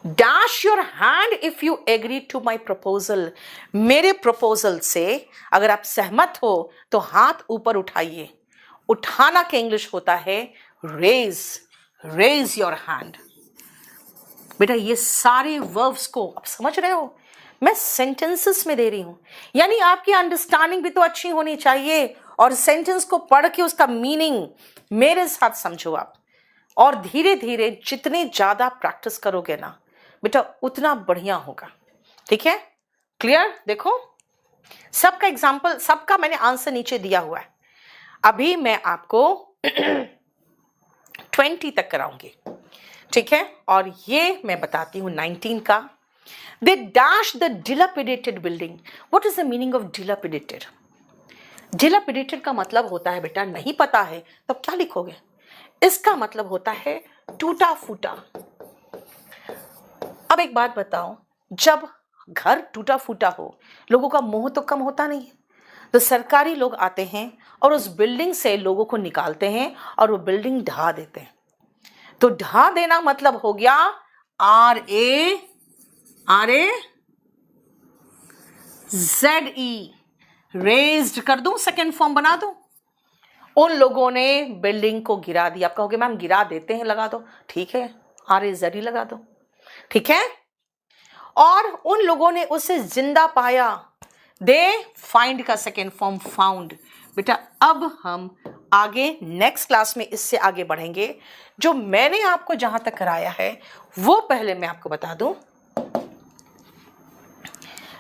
Dash your hand if you agree to my proposal. मेरे प्रपोजल से अगर आप सहमत हो तो हाथ ऊपर उठाइए। उठाना के इंग्लिश होता है रेज योर हैंड। बेटा ये सारे वर्ब्स को आप समझ रहे हो, मैं सेंटेंसेस में दे रही हूं, यानी आपकी अंडरस्टैंडिंग भी तो अच्छी होनी चाहिए, और सेंटेंस को पढ़ के उसका मीनिंग मेरे साथ समझो आप। और धीरे धीरे जितने ज्यादा प्रैक्टिस करोगे ना बेटा उतना बढ़िया होगा, ठीक है। क्लियर? देखो सबका एग्जाम्पल, सबका मैंने आंसर नीचे दिया हुआ है। अभी मैं आपको 20 तक कराऊंगी, ठीक है, और ये मैं बताती हूं 19 का। They dash the dilapidated building. What is the meaning of dilapidated? Dilapidated का मतलब होता है बेटा, नहीं पता है तो क्या लिखोगे? इसका मतलब होता है टूटा फूटा। अब एक बात बताओ, जब घर टूटा फूटा हो लोगों का मोह तो कम होता नहीं है, तो सरकारी लोग आते हैं और उस बिल्डिंग से लोगों को निकालते हैं और वो बिल्डिंग ढा देते हैं। तो ढा देना मतलब हो गया RAZE, रेज्ड कर दूं, सेकेंड फॉर्म बना दूं। उन लोगों ने बिल्डिंग को गिरा दिया। आप कहोगे मैम गिरा देते हैं, लगा दो, ठीक है, RAZE लगा दो, ठीक है। और उन लोगों ने उसे जिंदा पाया, दे फाइंड का सेकेंड फॉर्म फाउंड। बेटा अब हम आगे नेक्स्ट क्लास में इससे आगे बढ़ेंगे। जो मैंने आपको जहां तक कराया है वो पहले मैं आपको बता दूं।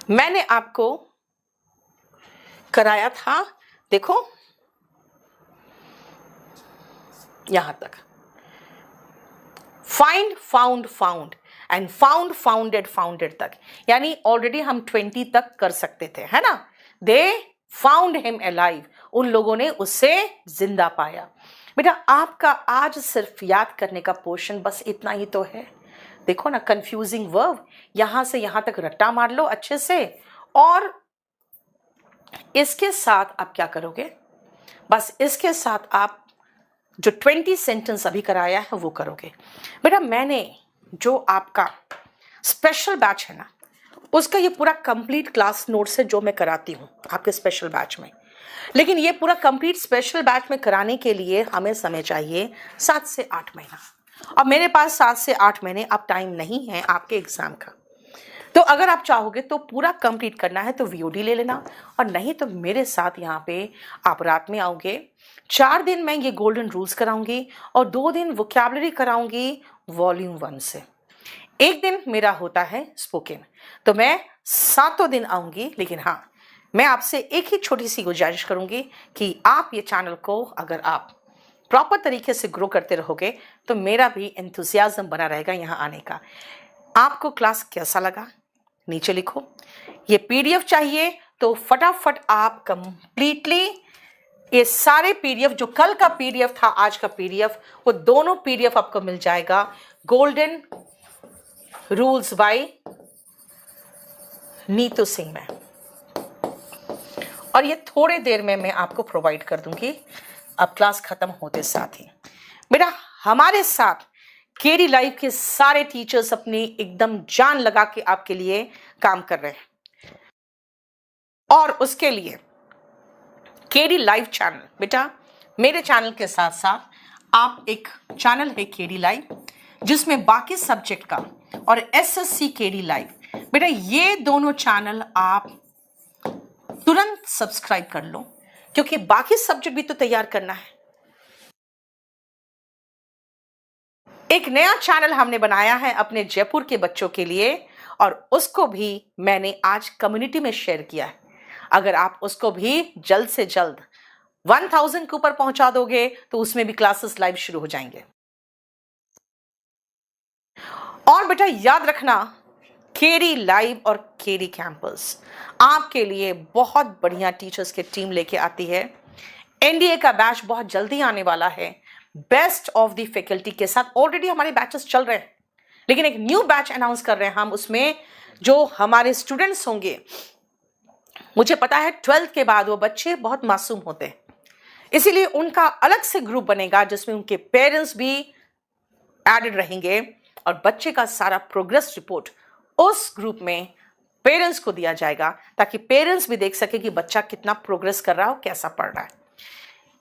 मैंने आपको कराया था, देखो यहां तक, find, found, found and founded तक, यानी ऑलरेडी हम 20 तक कर सकते थे, है ना। दे फाउंड हिम अलाइव, उन लोगों ने उससे जिंदा पाया। बेटा आपका आज सिर्फ याद करने का पोर्शन बस इतना ही तो है। देखो ना, कंफ्यूजिंग वर्ब, यहां से यहां तक रट्टा मार लो अच्छे से, और इसके साथ आप क्या करोगे, बस इसके साथ आप जो 20 सेंटेंस अभी कराया है वो करोगे। बेटा मैंने जो आपका स्पेशल बैच है ना, उसका ये पूरा कंप्लीट क्लास नोट्स है जो मैं कराती हूँ आपके स्पेशल बैच में। लेकिन ये पूरा कंप्लीट स्पेशल बैच में कराने के लिए हमें समय चाहिए 7 से 8 महीना। अब मेरे पास 7 से 8 महीने अब टाइम नहीं है आपके एग्जाम का। तो अगर आप चाहोगे तो पूरा कंप्लीट करना है तो वीओडी ले लेना, और नहीं तो मेरे साथ यहाँ पे आप रात में आओगे। 4 दिन मैं ये गोल्डन रूल्स कराऊंगी और 2 दिन वोकैबुलरी कराऊंगी वॉल्यूम 1 से। एक दिन मेरा होता है स्पोकन, तो मैं 7 दिन आऊंगी। लेकिन हाँ, मैं आपसे एक ही छोटी सी गुजारिश करूंगी कि आप ये चैनल को अगर आप प्रॉपर तरीके से ग्रो करते रहोगे तो मेरा भी एंथुसियाज्म बना रहेगा यहाँ आने का। आपको क्लास कैसा लगा नीचे लिखो। ये पीडीएफ चाहिए तो फटाफट आप कंप्लीटली ये सारे पीडीएफ, जो कल का पीडीएफ था आज का पीडीएफ, वो दोनों पीडीएफ आपको मिल जाएगा golden rules by Neetu Singh में, और ये थोड़ी देर में मैं आपको प्रोवाइड कर दूंगी अब क्लास खत्म होते साथ ही। बेटा हमारे साथ केडी लाइव के सारे टीचर्स अपनी एकदम जान लगा के आपके लिए काम कर रहे हैं, और उसके लिए केडी लाइव चैनल, बेटा मेरे चैनल के साथ साथ आप एक चैनल है केडी लाइव जिसमें बाकी सब्जेक्ट का, और एसएससी केडी लाइव, बेटा ये दोनों चैनल आप तुरंत सब्सक्राइब कर लो, क्योंकि बाकी सब्जेक्ट भी तो तैयार करना है। एक नया चैनल हमने बनाया है अपने जयपुर के बच्चों के लिए, और उसको भी मैंने आज कम्युनिटी में शेयर किया है। अगर आप उसको भी जल्द से जल्द 1000 के ऊपर पहुंचा दोगे तो उसमें भी क्लासेस लाइव शुरू हो जाएंगे। और बेटा याद रखना, केडी लाइव और केडी कैंपस आपके लिए बहुत बढ़िया टीचर्स की टीम लेके आती है। एनडीए का बैच बहुत जल्दी आने वाला है, बेस्ट ऑफ द फैकल्टी के साथ। ऑलरेडी हमारे बैचेस चल रहे हैं, लेकिन एक न्यू बैच अनाउंस कर रहे हैं हम। उसमें जो हमारे स्टूडेंट्स होंगे, मुझे पता है 12th के बाद वो बच्चे बहुत मासूम होते हैं, इसीलिए उनका अलग से ग्रुप बनेगा जिसमें उनके पेरेंट्स भी एडेड रहेंगे, और बच्चे का सारा प्रोग्रेस रिपोर्ट उस ग्रुप में पेरेंट्स को दिया जाएगा, ताकि पेरेंट्स भी देख सके कि बच्चा कितना प्रोग्रेस कर रहा है और कैसा पढ़ रहा है।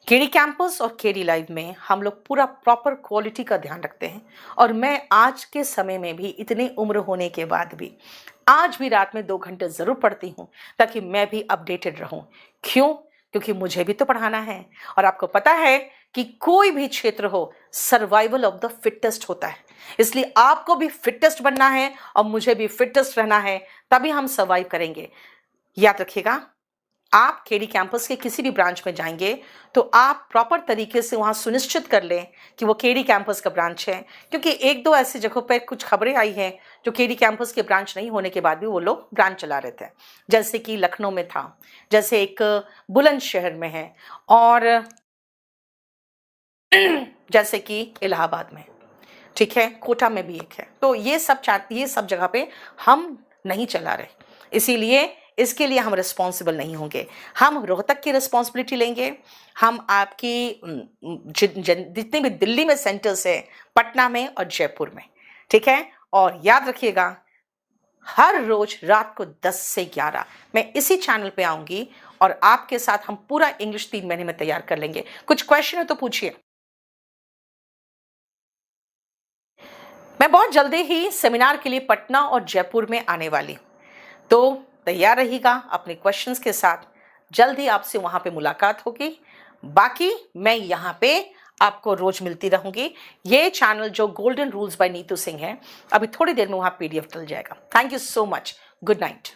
केडी कैंपस और केडी लाइव में हम लोग पूरा प्रॉपर क्वालिटी का ध्यान रखते हैं, और मैं आज के समय में भी इतनी उम्र होने के बाद भी आज भी रात में 2 घंटे जरूर पढ़ती हूँ, ताकि मैं भी अपडेटेड रहूं। क्यों? क्योंकि मुझे भी तो पढ़ाना है। और आपको पता है कि कोई भी क्षेत्र हो, सर्वाइवल ऑफ द फिटेस्ट होता है, इसलिए आपको भी फिटेस्ट बनना है और मुझे भी फिटेस्ट रहना है, तभी हम सर्वाइव करेंगे। याद रखिएगा, आप केडी कैंपस के किसी भी ब्रांच में जाएंगे तो आप प्रॉपर तरीके से वहां सुनिश्चित कर लें कि वो केडी कैंपस का ब्रांच है, क्योंकि 1-2 ऐसी जगहों पर कुछ खबरें आई हैं जो केडी कैंपस के ब्रांच नहीं होने के बाद भी वो लोग ब्रांच चला रहे थे। जैसे कि लखनऊ में था, जैसे एक बुलंदशहर में है, और जैसे कि इलाहाबाद में, ठीक है, कोटा में भी एक है। तो ये सब जगह पे हम नहीं चला रहे, इसीलिए इसके लिए हम रिस्पॉन्सिबल नहीं होंगे। हम रोहतक की रिस्पॉन्सिबिलिटी लेंगे, हम आपकी जितने भी दिल्ली में सेंटर्स है, पटना में और जयपुर में, ठीक है। और याद रखिएगा, हर रोज रात को 10 से 11 मैं इसी चैनल पे आऊंगी, और आपके साथ हम पूरा इंग्लिश 3 महीने में तैयार कर लेंगे। कुछ क्वेश्चन है तो पूछिए। मैं बहुत जल्दी ही सेमिनार के लिए पटना और जयपुर में आने वाली हूं, तो तैयार रहिएगा अपने क्वेश्चंस के साथ। जल्द ही आपसे वहां पे मुलाकात होगी। बाकी मैं यहाँ पे आपको रोज मिलती रहूंगी। ये चैनल जो golden rules by Neetu Singh है, अभी थोड़ी देर में वहां पीडीएफ डल जाएगा। Thank you so much. Good night.